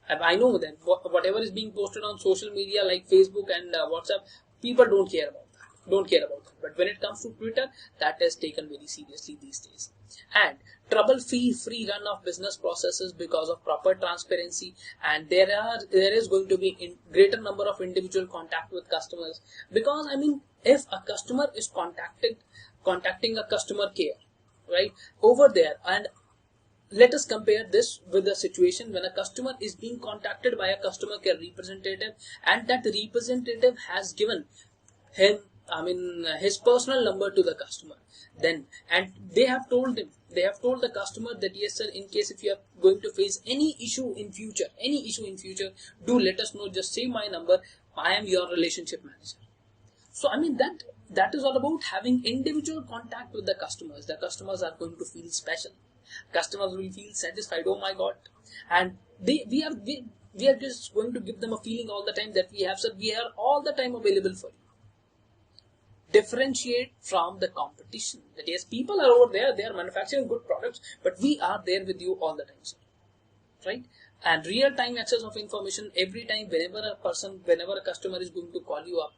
I know that whatever is being posted on social media like Facebook and WhatsApp, people don't care about that. But when it comes to Twitter, that is taken very seriously these days. And trouble-free run of business processes because of proper transparency, and there is going to be greater number of individual contact with customers, because if a customer is contacting a customer care, right, over there, and let us compare this with the situation when a customer is being contacted by a customer care representative, and that representative has given him his personal number to the customer. Then, and they have told the customer that yes sir, in case if you are going to face any issue in future, do let us know, just save my number, I am your relationship manager. So that is all about having individual contact with the customers. The customers are going to feel special. Customers will feel satisfied. Oh my God! And we are just going to give them a feeling all the time that we are all the time available for you. Differentiate from the competition. That yes, people are over there, they are manufacturing good products, but we are there with you all the time, sir. Right? And real-time access of information every time, whenever a customer is going to call you up,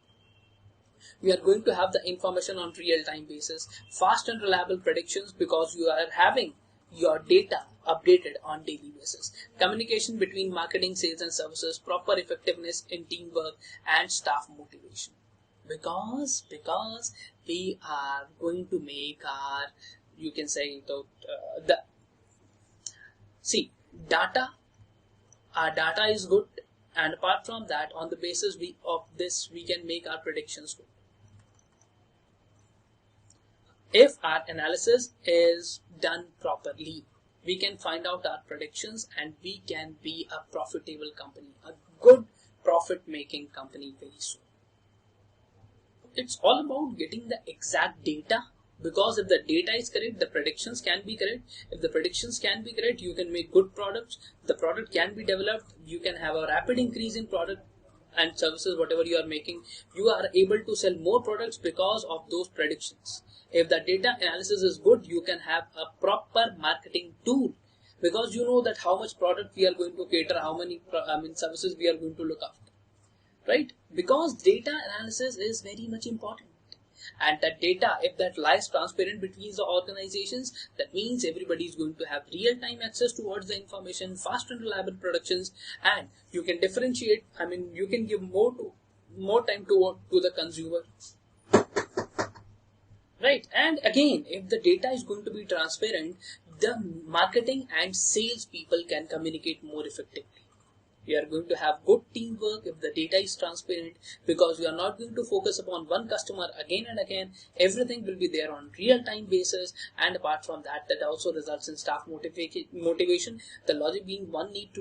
we are going to have the information on real-time basis, fast and reliable predictions, because you are having your data updated on daily basis. Communication between marketing, sales and services, proper effectiveness in teamwork and staff motivation. Because we are going to make our, you can say, data. Our data is good, and apart from that, on the basis of this, we can make our predictions good. If our analysis is done properly, we can find out our predictions, and we can be a profitable company, a good profit-making company very soon. It's all about getting the exact data, because if the data is correct, the predictions can be correct. If the predictions can be correct, you can make good products. The product can be developed. You can have a rapid increase in product and services, whatever you are making. You are able to sell more products because of those predictions. If the data analysis is good, you can have a proper marketing tool, because you know that how much product we are going to cater, how many services we are going to look after. Right? Because data analysis is very much important. And that data, if that lies transparent between the organizations, that means everybody is going to have real-time access towards the information, fast and reliable productions, and you can differentiate, you can give more time to the consumer. Right? And again, if the data is going to be transparent, the marketing and sales people can communicate more effectively. We are going to have good teamwork if the data is transparent, because we are not going to focus upon one customer again and again. Everything will be there on real-time basis, and apart from that, that also results in staff motivation. The logic being one need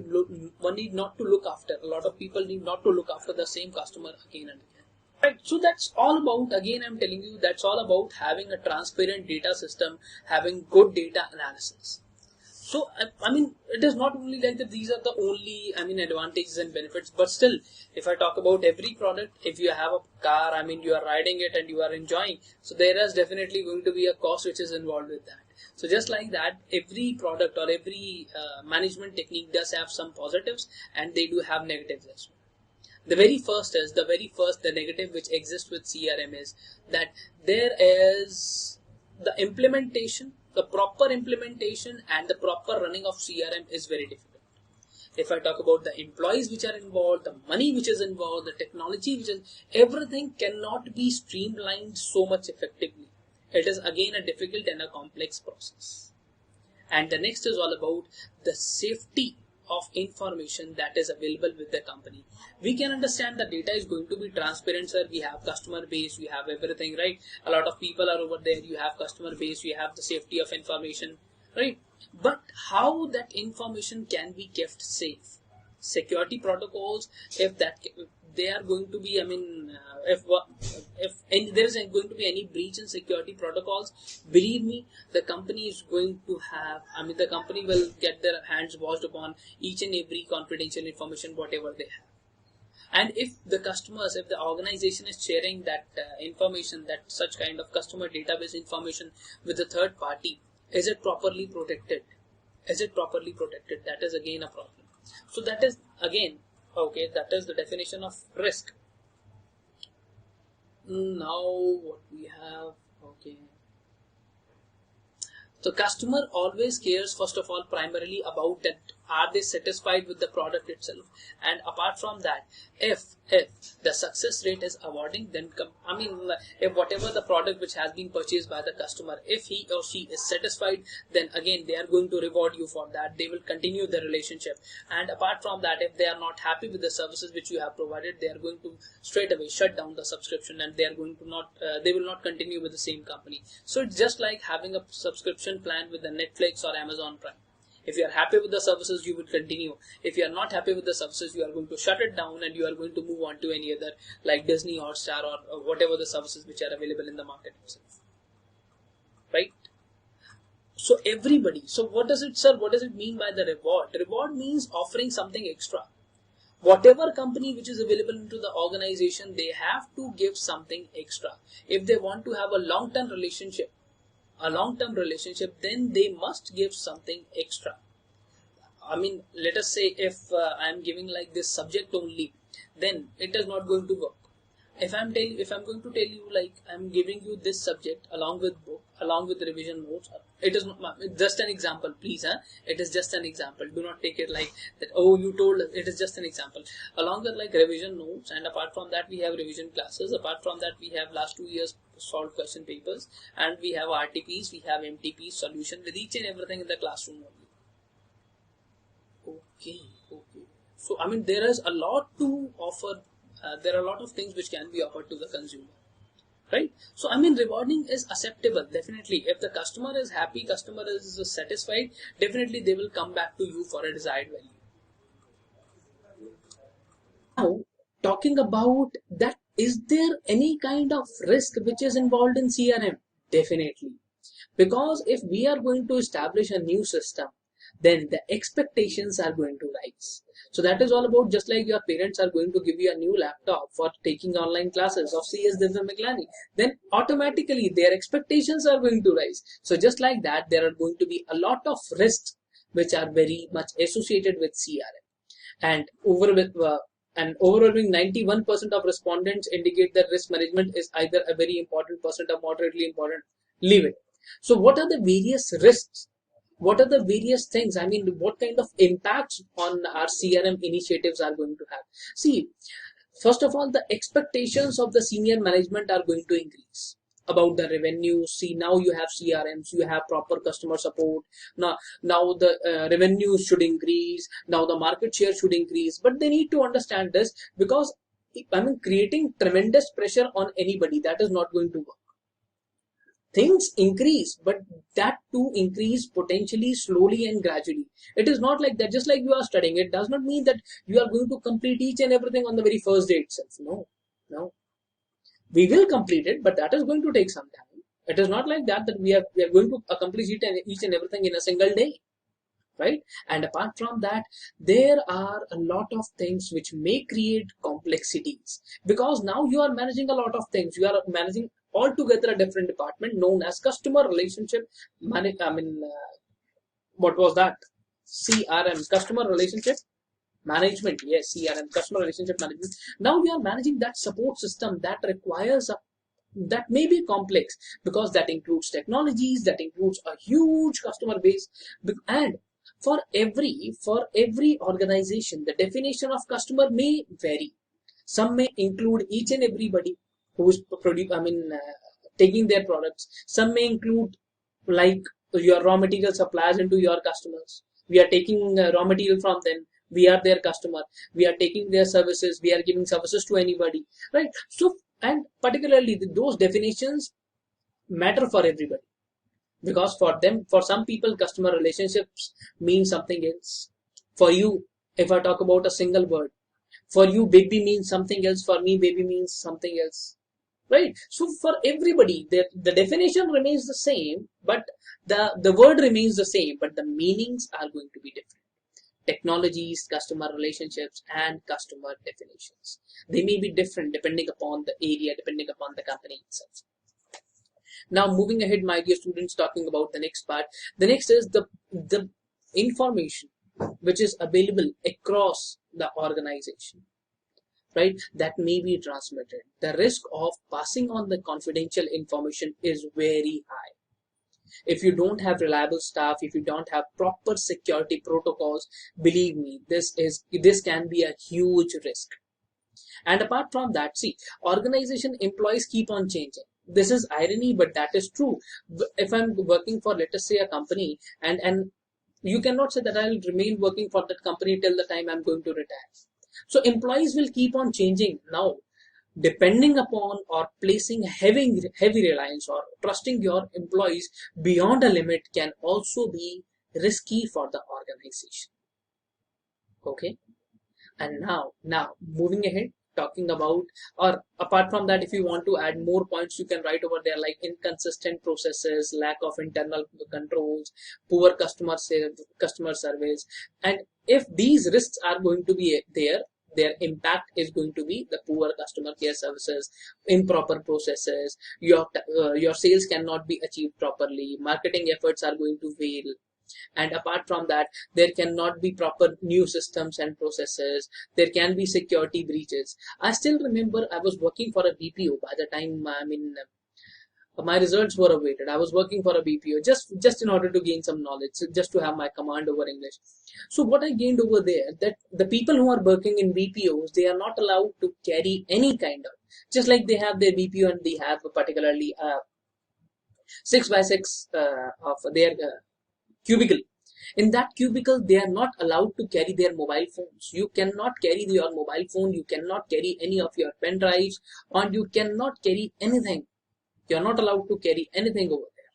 not to look after. A lot of people need not to look after the same customer again and again. Right, so that's all about, again I'm telling you, that's all about having a transparent data system, having good data analysis. So, it is not only like that these are the only, advantages and benefits, but still, if I talk about every product, if you have a car, you are riding it and you are enjoying, so there is definitely going to be a cost which is involved with that. So just like that, every product or every management technique does have some positives, and they do have negatives as well. The negative which exists with CRM is that there is the proper implementation and the proper running of CRM is very difficult. If I talk about the employees which are involved, the money which is involved, the technology which is, everything cannot be streamlined so much effectively. It is again a difficult and a complex process. And the next is all about the safety of information that is available with the company. We can understand the data is going to be transparent, sir. We have customer base, we have everything, right? A lot of people are over there. You have customer base, you have the safety of information, right? But how that information can be kept safe? Security protocols, if they are going to be, if there is going to be any breach in security protocols, believe me, the company is going to have, the company will get their hands washed upon each and every confidential information, whatever they have. And if the organization is sharing that information, that such kind of customer database information with a third party, is it properly protected? That is again a problem. So that is again, okay, that is the definition of risk. Now what we have, okay. So customer always cares, first of all, primarily about that are they satisfied with the product itself, and apart from that, if the success rate is awarding, then if whatever the product which has been purchased by the customer, if he or she is satisfied, then again they are going to reward you for that. They will continue the relationship. And apart from that, if they are not happy with the services which you have provided, they are going to straight away shut down the subscription, and they are going to they will not continue with the same company. So it's just like having a subscription plan with the Netflix or Amazon Prime. If you are happy with the services, you will continue. If you are not happy with the services, you are going to shut it down and you are going to move on to any other, like Disney or Star or whatever the services which are available in the market itself. Right? So everybody, so what does it mean by the reward? Reward means offering something extra. Whatever company which is available into the organization, they have to give something extra. If they want to have a long-term relationship, then they must give something extra. Let us say if I am giving like this subject only, then it is not going to work. If I'm going to tell you, like, I'm giving you this subject along with book, along with the revision notes, it is just an example, please. It is just an example. Do not take it like that, oh, you told us. It is just an example. Along with like revision notes, and apart from that, we have revision classes. Apart from that, we have last 2 years solved question papers, and we have RTPs, we have MTPs, solution with each and everything in the classroom only. Okay. So, there is a lot to offer. There are a lot of things which can be offered to the consumer, right? So, rewarding is acceptable, definitely. If the customer is happy, customer is satisfied, definitely they will come back to you for a desired value. Now, talking about that, is there any kind of risk which is involved in CRM? Definitely. Because if we are going to establish a new system, then the expectations are going to rise. So that is all about, just like your parents are going to give you a new laptop for taking online classes of CS Divya Meglani, then automatically their expectations are going to rise. So just like that, there are going to be a lot of risks which are very much associated with CRM. And overwhelming 91% of respondents indicate that risk management is either a very important percent or moderately important. Leave it. So what are the various risks? What are the various things? What kind of impacts on our CRM initiatives are going to have? See, first of all, the expectations of the senior management are going to increase about the revenue. See, now you have CRMs, you have proper customer support. Now the revenue should increase. Now the market share should increase. But they need to understand this, because creating tremendous pressure on anybody, that is not going to work. Things increase, but that too increase potentially slowly and gradually. It is not like that. Just like you are studying, it does not mean that you are going to complete each and everything on the very first day itself. No. We will complete it, but that is going to take some time. It is not like that we are going to accomplish each and everything in a single day, right? And apart from that, there are a lot of things which may create complexities, because now you are managing a lot of things. You are managing altogether a different department known as customer relationship what was that? CRM, customer relationship management. Yes, CRM, customer relationship management. Now you are managing that support system that requires a that may be complex because that includes technologies, that includes a huge customer base, and for every organization, the definition of customer may vary. Some may include each and everybody who is taking their products. Some may include like your raw material suppliers into your customers. We are taking raw material from them. We are their customer. We are taking their services. We are giving services to anybody, right? So, and particularly those definitions matter for everybody, because for them, for some people, customer relationships mean something else. For you, if I talk about a single word, for you, baby means something else. For me, baby means something else, right? So for everybody, the definition remains the same, but the word remains the same, but the meanings are going to be different. Technologies, customer relationships, and customer definitions, they may be different depending upon the area, depending upon the company itself. Now moving ahead, my dear students, talking about the next part. The next is the information which is available across the organization, right, that may be transmitted. The risk of passing on the confidential information is very high. If you don't have reliable staff, if you don't have proper security protocols, believe me, this can be a huge risk. And apart from that, see, organization employees keep on changing. This is irony, but that is true. If I'm working for, let us say, a company, and you cannot say that I'll remain working for that company till the time I'm going to retire. So employees will keep on changing. Now, depending upon or placing heavy reliance or trusting your employees beyond a limit can also be risky for the organization. Okay. And now moving ahead, talking about, or apart from that, if you want to add more points, you can write over there like inconsistent processes, lack of internal controls, poor customer service. And if these risks are going to be there, their impact is going to be the poor customer care services, improper processes, your sales cannot be achieved properly, marketing efforts are going to fail. And apart from that, there cannot be proper new systems and processes. There can be security breaches. I still remember I was working for a BPO by the time, my results were awaited. I was working for a BPO just in order to gain some knowledge, just to have my command over English. So what I gained over there, that the people who are working in BPOs, they are not allowed to carry any kind of, just like they have their BPO and they have particularly 6x6 of their cubicle. In that cubicle, they are not allowed to carry their mobile phones. You cannot carry your mobile phone, you cannot carry any of your pen drives, and you cannot carry anything. You are not allowed to carry anything over there.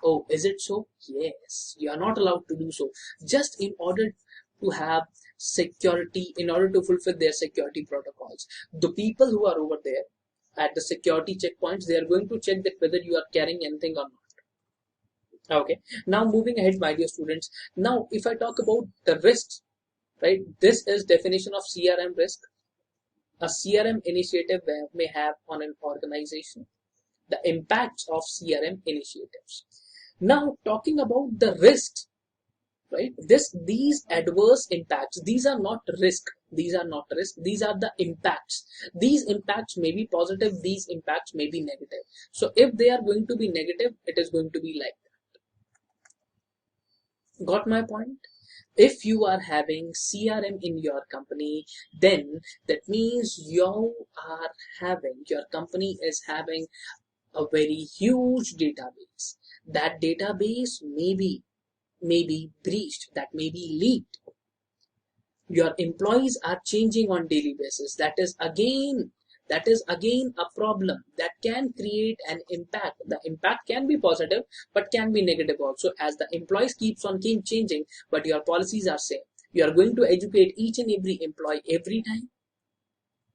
Oh, is it so? Yes, you are not allowed to do so. Just in order to have security, in order to fulfill their security protocols. The people who are over there at the security checkpoints, they are going to check that whether you are carrying anything or not. Okay, now moving ahead, my dear students. Now, if I talk about the risks, right, this is definition of CRM risk. A CRM initiative may have on an organization. The impacts of CRM initiatives. Now, talking about the risks, right? These adverse impacts, these are not risk. These are not risk. These are the impacts. These impacts may be positive. These impacts may be negative. So, if they are going to be negative, it is going to be like that. Got my point? If you are having CRM in your company, then that means your company is having a very huge database. That database may be breached, that may be leaked. Your employees are changing on daily basis. That is again a problem that can create an impact. The impact can be positive, but can be negative also, as the employees keeps on changing, but your policies are same. You are going to educate each and every employee every time.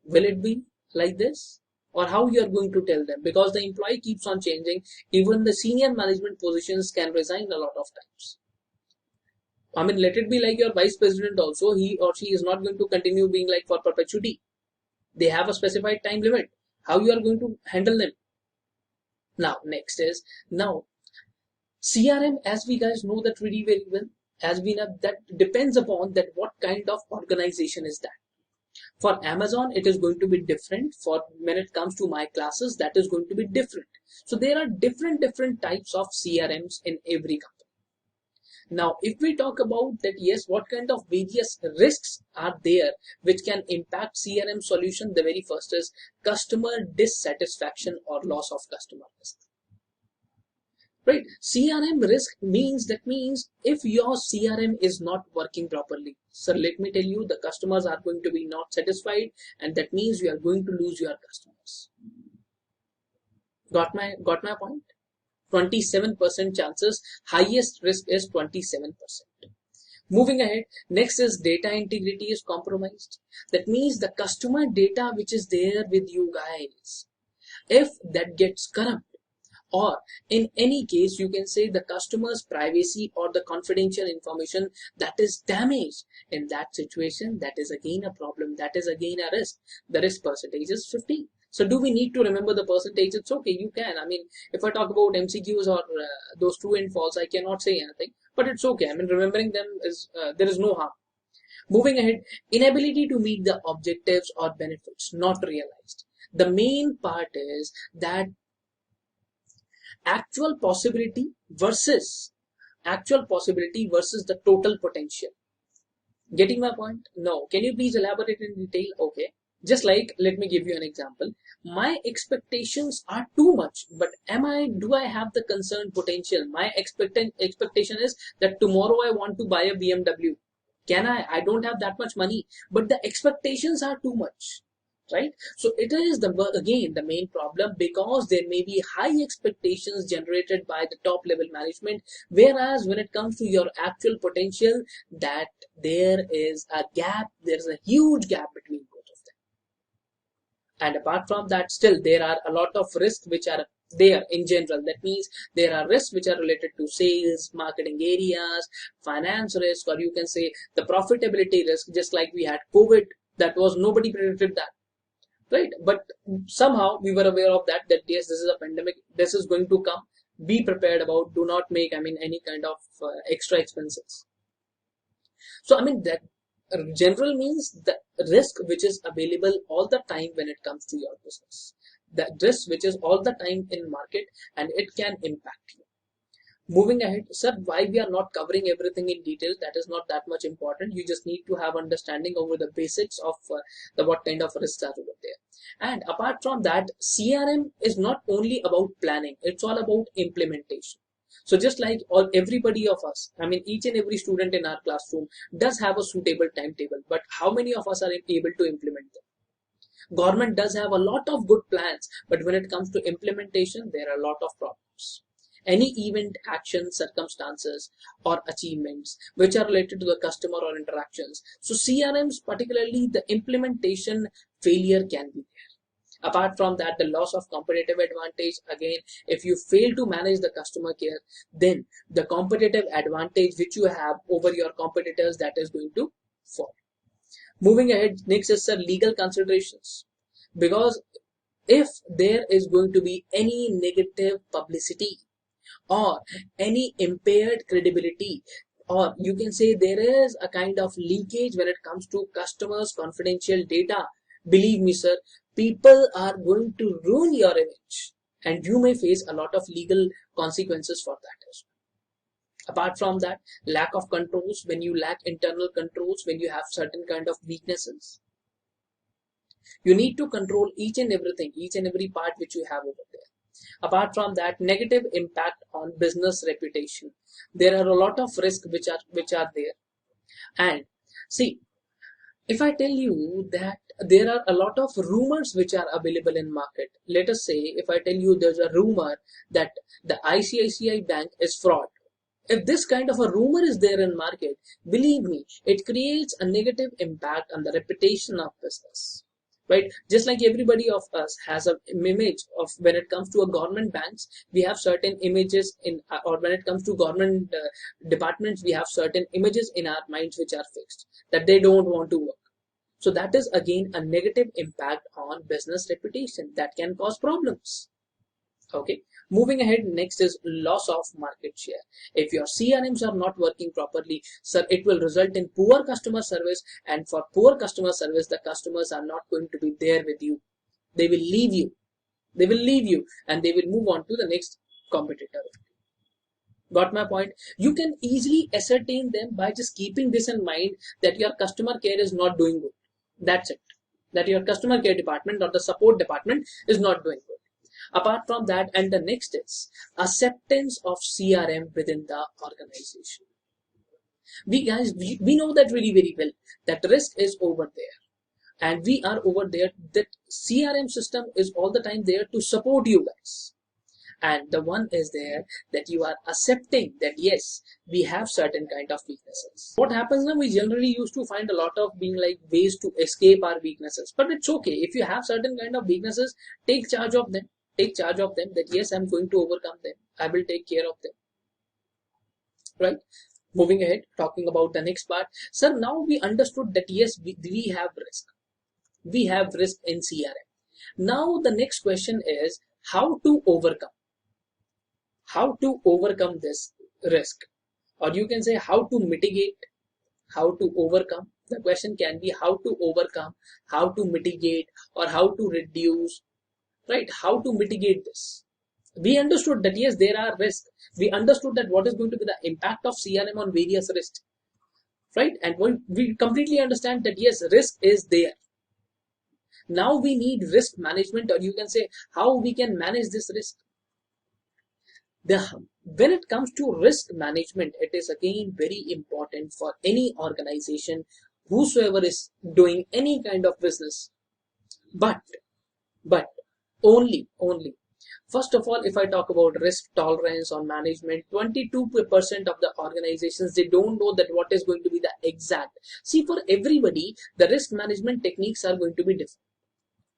Will it be like this? Or how you are going to tell them? Because the employee keeps on changing. Even the senior management positions can resign a lot of times. Let it be like your vice president also. He or she is not going to continue being like for perpetuity. They have a specified time limit. How you are going to handle them? Now, next is, now CRM, as we guys know that really very well, as we know, that depends upon that what kind of organization is that. For Amazon, it is going to be different. For when it comes to my classes, that is going to be different. So there are different types of CRMs in every company. Now, if we talk about that, yes, what kind of various risks are there which can impact CRM solution, the very first is customer dissatisfaction or loss of customer risk. Right? CRM risk means if your CRM is not working properly, so let me tell you, the customers are going to be not satisfied, and that means you are going to lose your customers. Got my point? 27% chances, highest risk is 27%. Moving ahead, next is data integrity is compromised. That means the customer data which is there with you guys, if that gets corrupt, or in any case you can say the customer's privacy or the confidential information that is damaged, in that situation, that is again a problem, that is again a risk. The risk percentage is 50. So do we need to remember the percentage? It's okay, you can. I mean, if I talk about MCQs or those true and false, I cannot say anything, but it's okay. I mean, remembering them is there is no harm. Moving ahead, inability to meet the objectives or benefits not realized. The main part is that actual possibility versus the total potential. Getting my point? No. Can you please elaborate in detail? Okay. Just like, let me give you an example. My expectations are too much, but do I have the concerned potential? My expectation is that tomorrow I want to buy a BMW. Can I? I don't have that much money, but the expectations are too much. Right? So it is again the main problem, because there may be high expectations generated by the top level management, whereas when it comes to your actual potential, that there is a gap, there is a huge gap between both of them. And apart from that, still there are a lot of risks which are there in general. That means there are risks which are related to sales, marketing areas, finance risk, or you can say the profitability risk. Just like we had COVID, that was nobody predicted that. Right? But somehow we were aware of that yes, this is a pandemic, this is going to come. Be prepared about, do not make, any kind of extra expenses. So, that general means the risk which is available all the time when it comes to your business. The risk which is all the time in market, and it can impact you. Moving ahead, sir, why we are not covering everything in detail? That is not that much important. You just need to have understanding over the basics of what kind of risks are over there. And apart from that, CRM is not only about planning, it's all about implementation. So just like everybody of us, each and every student in our classroom does have a suitable timetable, but how many of us are able to implement them? Government does have a lot of good plans, but when it comes to implementation, there are a lot of problems. Any event, action, circumstances, or achievements which are related to the customer or interactions. So CRMs, particularly the implementation failure can be there. Apart from that, the loss of competitive advantage. Again, if you fail to manage the customer care, then the competitive advantage which you have over your competitors, that is going to fall. Moving ahead, next is legal considerations. Because if there is going to be any negative publicity or any impaired credibility, or you can say there is a kind of leakage when it comes to customers' confidential data, believe me, sir, people are going to ruin your image, and you may face a lot of legal consequences for that as well. Apart from that, lack of controls. When you lack internal controls, when you have certain kind of weaknesses, you need to control each and everything, each and every part which you have over there. Apart from that, negative impact on business reputation. There are a lot of risks which are there. And see, if I tell you that there are a lot of rumors which are available in market. Let us say if I tell you there's a rumor that the ICICI Bank is fraud. If this kind of a rumor is there in market, believe me, it creates a negative impact on the reputation of business. Right? Just like everybody of us has an image of, when it comes to a government banks, we have certain images or when it comes to government departments, we have certain images in our minds which are fixed, that they don't want to work. So that is again a negative impact on business reputation that can cause problems. Okay. Moving ahead, next is loss of market share. If your CRMs are not working properly, sir, it will result in poor customer service, and for poor customer service, the customers are not going to be there with you. They will leave you. They will leave you and they will move on to the next competitor. Got my point? You can easily ascertain them by just keeping this in mind, that your customer care is not doing good. That's it. That your customer care department or the support department is not doing good. Apart from that, and the next is acceptance of CRM within the organization. We know that really very well, that risk is over there, and we are over there. That CRM system is all the time there to support you guys, and the one is there that you are accepting that yes, we have certain kind of weaknesses. What happens now, we generally used to find a lot of being like ways to escape our weaknesses, but it's okay. If you have certain kind of weaknesses, take charge of them. Take charge of them, that yes, I'm going to overcome them. I will take care of them. Right? Moving ahead, talking about the next part. Sir, now we understood that yes, we have risk. We have risk in CRM. Now the next question is how to overcome. How to overcome this risk. Or you can say how to mitigate, how to overcome. The question can be how to overcome, how to mitigate, or how to reduce. Right? How to mitigate this. We understood that yes, there are risks. We understood that what is going to be the impact of CRM on various risks. Right? And we completely understand that yes, risk is there. Now we need risk management, or you can say how we can manage this risk. When it comes to risk management, it is again very important for any organization, whosoever is doing any kind of business. But only first of all, if I talk about risk tolerance on management, 22% of the organizations, they don't know that what is going to be the exact. See, for everybody, the risk management techniques are going to be different.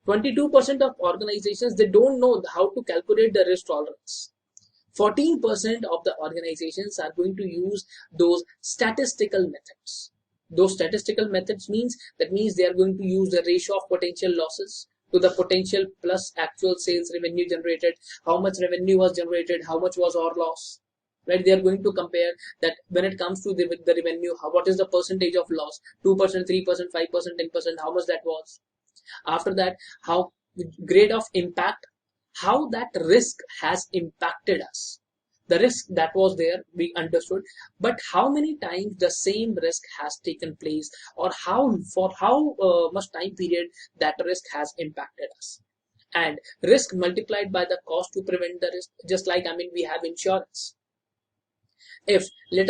22% of organizations, they don't know how to calculate the risk tolerance. 14% of the organizations are going to use those statistical methods. Those statistical methods means they are going to use the ratio of potential losses to the potential plus actual sales revenue generated, how much revenue was generated, how much was our loss. Right? They are going to compare that when it comes to the revenue, what is the percentage of loss, 2%, 3%, 5%, 10%, how much that was. After that, how grade of impact, how that risk has impacted us. The risk that was there, we understood, but how many times the same risk has taken place, or for how much time period that risk has impacted us. And risk multiplied by the cost to prevent the risk. Just like, we have insurance. If let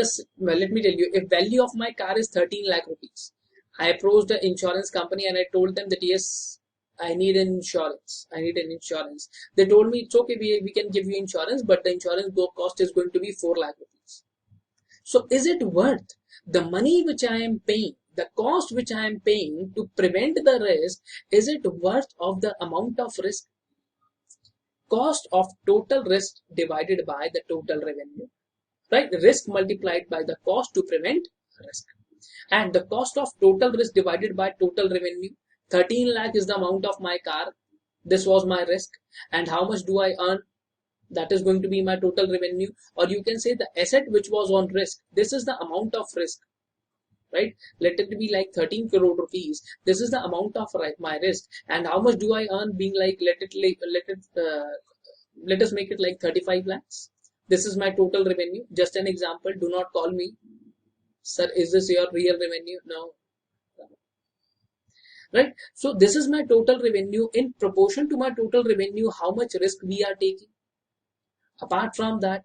me tell you, if value of my car is 13 lakh rupees, I approached the insurance company and I told them that yes, I need an insurance. They told me it's okay, we can give you insurance, but the insurance cost is going to be 4 lakh rupees. So is it worth the money which I am paying, the cost which I am paying to prevent the risk? Is it worth of the amount of risk? Cost of total risk divided by the total revenue. Right? Risk multiplied by the cost to prevent risk. And the cost of total risk divided by total revenue. 13 lakh is the amount of my car. This was my risk. And how much do I earn? That is going to be my total revenue. Or you can say the asset which was on risk. This is the amount of risk. Right? Let it be like 13 crore rupees. This is the amount of my risk. And how much do I earn? Being like, let us make it like 35 lakhs. This is my total revenue. Just an example. Do not call me, sir, is this your real revenue? No. Right? So this is my total revenue. In proportion to my total revenue, how much risk we are taking. Apart from that,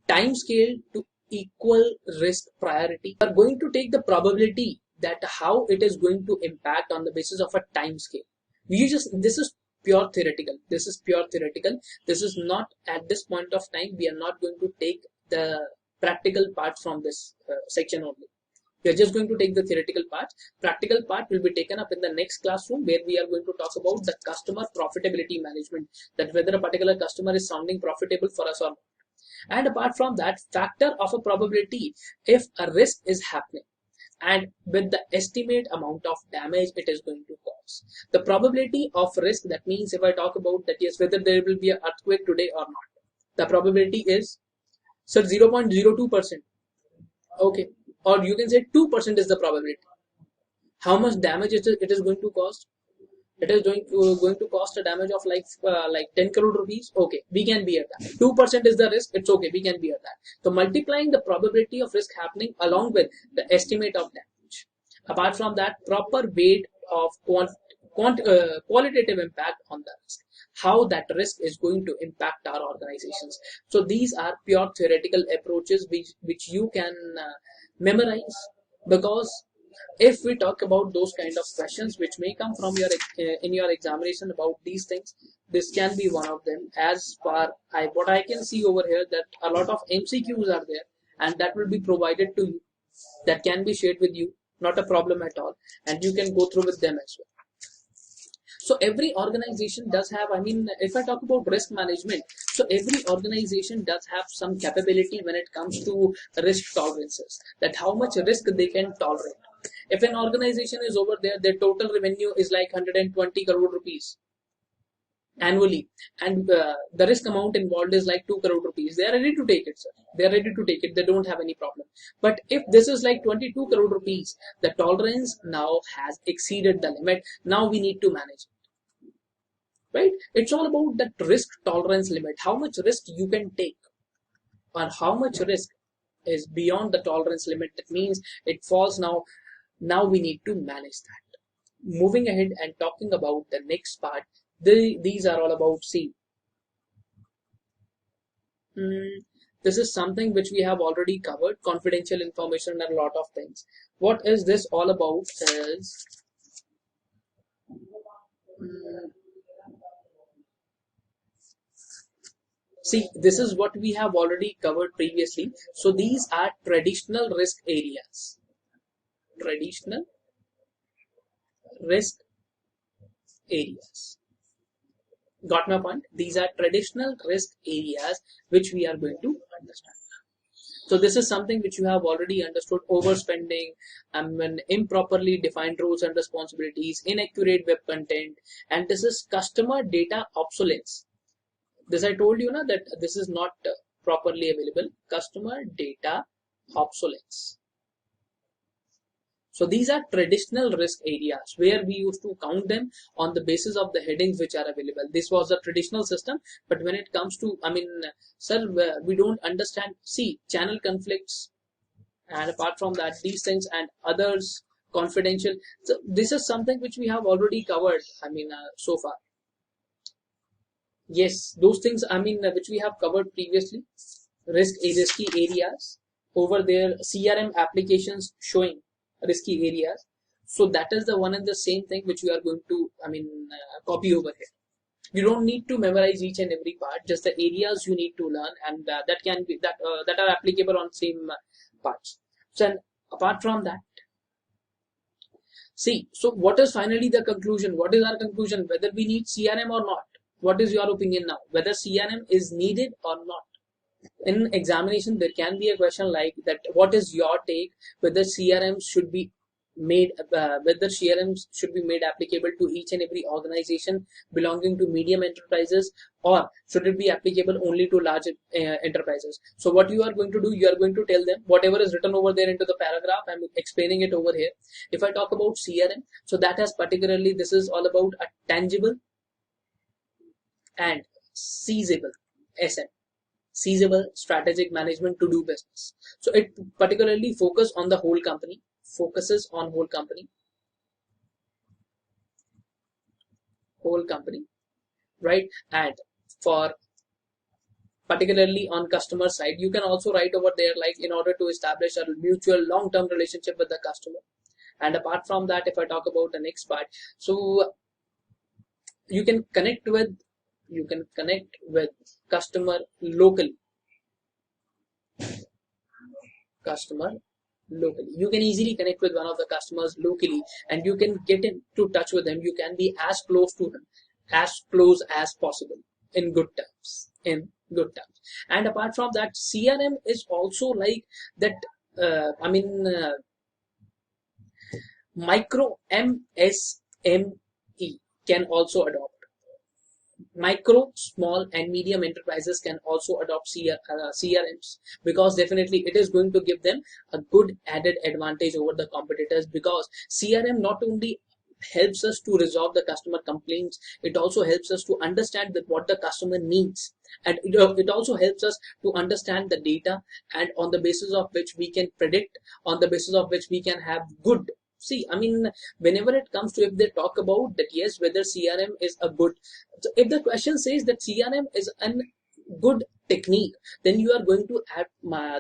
time scale to equal risk priority. We are going to take the probability that how it is going to impact on the basis of a time scale. This is pure theoretical. This is not at this point of time. We are not going to take the practical parts from this section only. We are just going to take the theoretical part. Practical part will be taken up in the next classroom, where we are going to talk about the customer profitability management, that whether a particular customer is sounding profitable for us or not. And apart from that, factor of a probability if a risk is happening, and with the estimate amount of damage it is going to cause. The probability of risk, that means if I talk about that, yes, whether there will be an earthquake today or not. The probability is, sir, 0.02%. Okay, or you can say 2% is the probability. How much damage it is going to cost? It is going to cost a damage of like 10 crore rupees. Okay, we can bear that. 2% is the risk. It's okay, we can bear that. So multiplying the probability of risk happening along with the estimate of damage. Apart from that, proper weight of qualitative impact on the risk. How that risk is going to impact our organizations. So these are pure theoretical approaches which you can memorize, because if we talk about those kind of questions which may come from your in your examination about these things, this can be one of them. As far what I can see over here, that a lot of MCQs are there, and that will be provided to you, that can be shared with you, not a problem at all, and you can go through with them as well. So every organization does have, I mean, if I talk about risk management, so every organization does have some capability when it comes to risk tolerances, that how much risk they can tolerate. If an organization is over there, their total revenue is like 120 crore rupees annually, and the risk amount involved is like 2 crore rupees, they are ready to take it, sir. They are ready to take it. They don't have any problem. But if this is like 22 crore rupees, the tolerance now has exceeded the limit. Now we need to manage it, right? It's all about that risk tolerance limit, how much risk you can take, or how much risk is beyond the tolerance limit. That means it falls now. Now we need to manage that. Moving ahead and talking about the next part, these are all about this is something which we have already covered, confidential information and a lot of things. What is this all about is, see, this is what we have already covered previously. So these are traditional risk areas. Traditional risk areas. Got my point? These are traditional risk areas which we are going to understand. So this is something which you have already understood: overspending, when improperly defined roles and responsibilities, inaccurate web content, and this is customer data obsolescence. This I told you na, that this is not properly available. Customer data obsolescence. So these are traditional risk areas where we used to count them on the basis of the headings which are available. This was a traditional system, but when it comes to, I mean, sir, we don't understand, see, channel conflicts, and apart from that, these things and others, confidential. So this is something which we have already covered, I mean, so far. Yes, those things, I mean, which we have covered previously, risky areas. Over there, CRM applications showing risky areas. So that is the one and the same thing which we are going to, I mean, copy over here. You don't need to memorize each and every part, just the areas you need to learn, and that can be that are applicable on same parts. So and apart from that, see, so what is finally the conclusion? What is our conclusion? Whether we need CRM or not? What is your opinion now? Whether CRM is needed or not? In examination, there can be a question like that: what is your take, whether CRM should be made applicable to each and every organization belonging to medium enterprises, or should it be applicable only to large enterprises? So what you are going to do, you are going to tell them whatever is written over there into the paragraph. I'm explaining it over here. If I talk about CRM, so that has particularly, this is all about a tangible and seizable SM, seizable strategic management to do business. So it particularly focuses on the whole company, right? And for particularly on customer side, you can also write over there like, in order to establish a mutual long-term relationship with the customer. And apart from that, if I talk about the next part, so you can connect with customer locally. You can easily connect with one of the customers locally, and you can get into touch with them. You can be as close to them, as close as possible, in good terms. And apart from that, CRM is also like that, micro MSME can also adopt. micro, small, and medium enterprises can also adopt CRMs, because definitely it is going to give them a good added advantage over the competitors, because CRM not only helps us to resolve the customer complaints, it also helps us to understand that what the customer needs, and it also helps us to understand the data, and on the basis of which we can predict, on the basis of which we can have good. See, I mean, whenever it comes to, if they talk about that, yes, whether CRM is a good, so if the question says that CRM is a good technique, then you are going to add,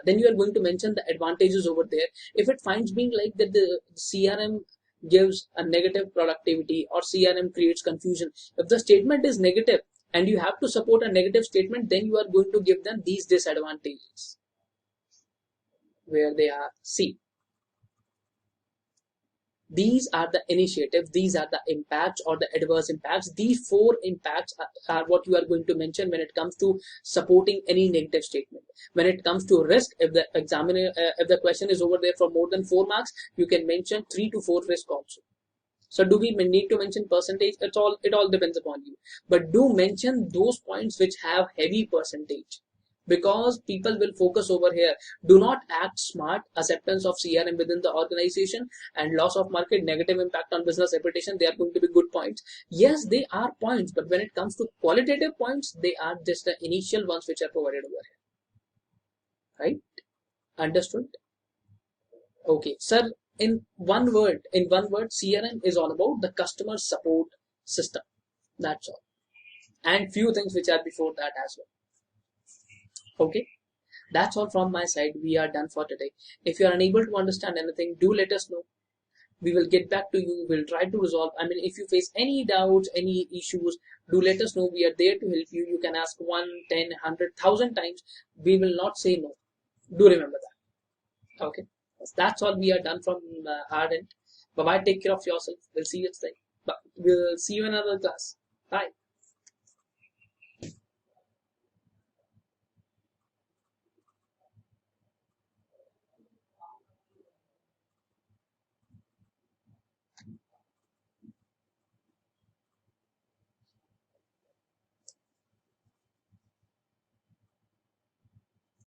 then you are going to mention the advantages over there. If it finds being like that the CRM gives a negative productivity, or CRM creates confusion, if the statement is negative and you have to support a negative statement, then you are going to give them these disadvantages where they are. See, these are the initiatives, these are the impacts or the adverse impacts. These four impacts are what you are going to mention when it comes to supporting any negative statement. When it comes to risk, if the examiner, if the question is over there for more than 4 marks, you can mention 3 to 4 risk also. So do we need to mention percentage? It all depends upon you. But do mention those points which have heavy percentage, because people will focus over here. Do not act smart, acceptance of CRM within the organization, and loss of market, negative impact on business reputation. They are going to be good points. Yes, they are points, but when it comes to qualitative points, they are just the initial ones which are provided over here. Right? Understood? Okay, sir. In one word, CRM is all about the customer support system. That's all, and few things which are before that as well. Okay. That's all from my side. We are done for today. If you are unable to understand anything, do let us know. We will get back to you. We'll try to resolve. I mean, if you face any doubts, any issues, do let us know. We are there to help you. You can ask 1, 10, 100,000 times. We will not say no. Do remember that. Okay. That's all. We are done from our end. Bye bye. Take care of yourself. We'll see you next time. We'll see you in another class. Bye.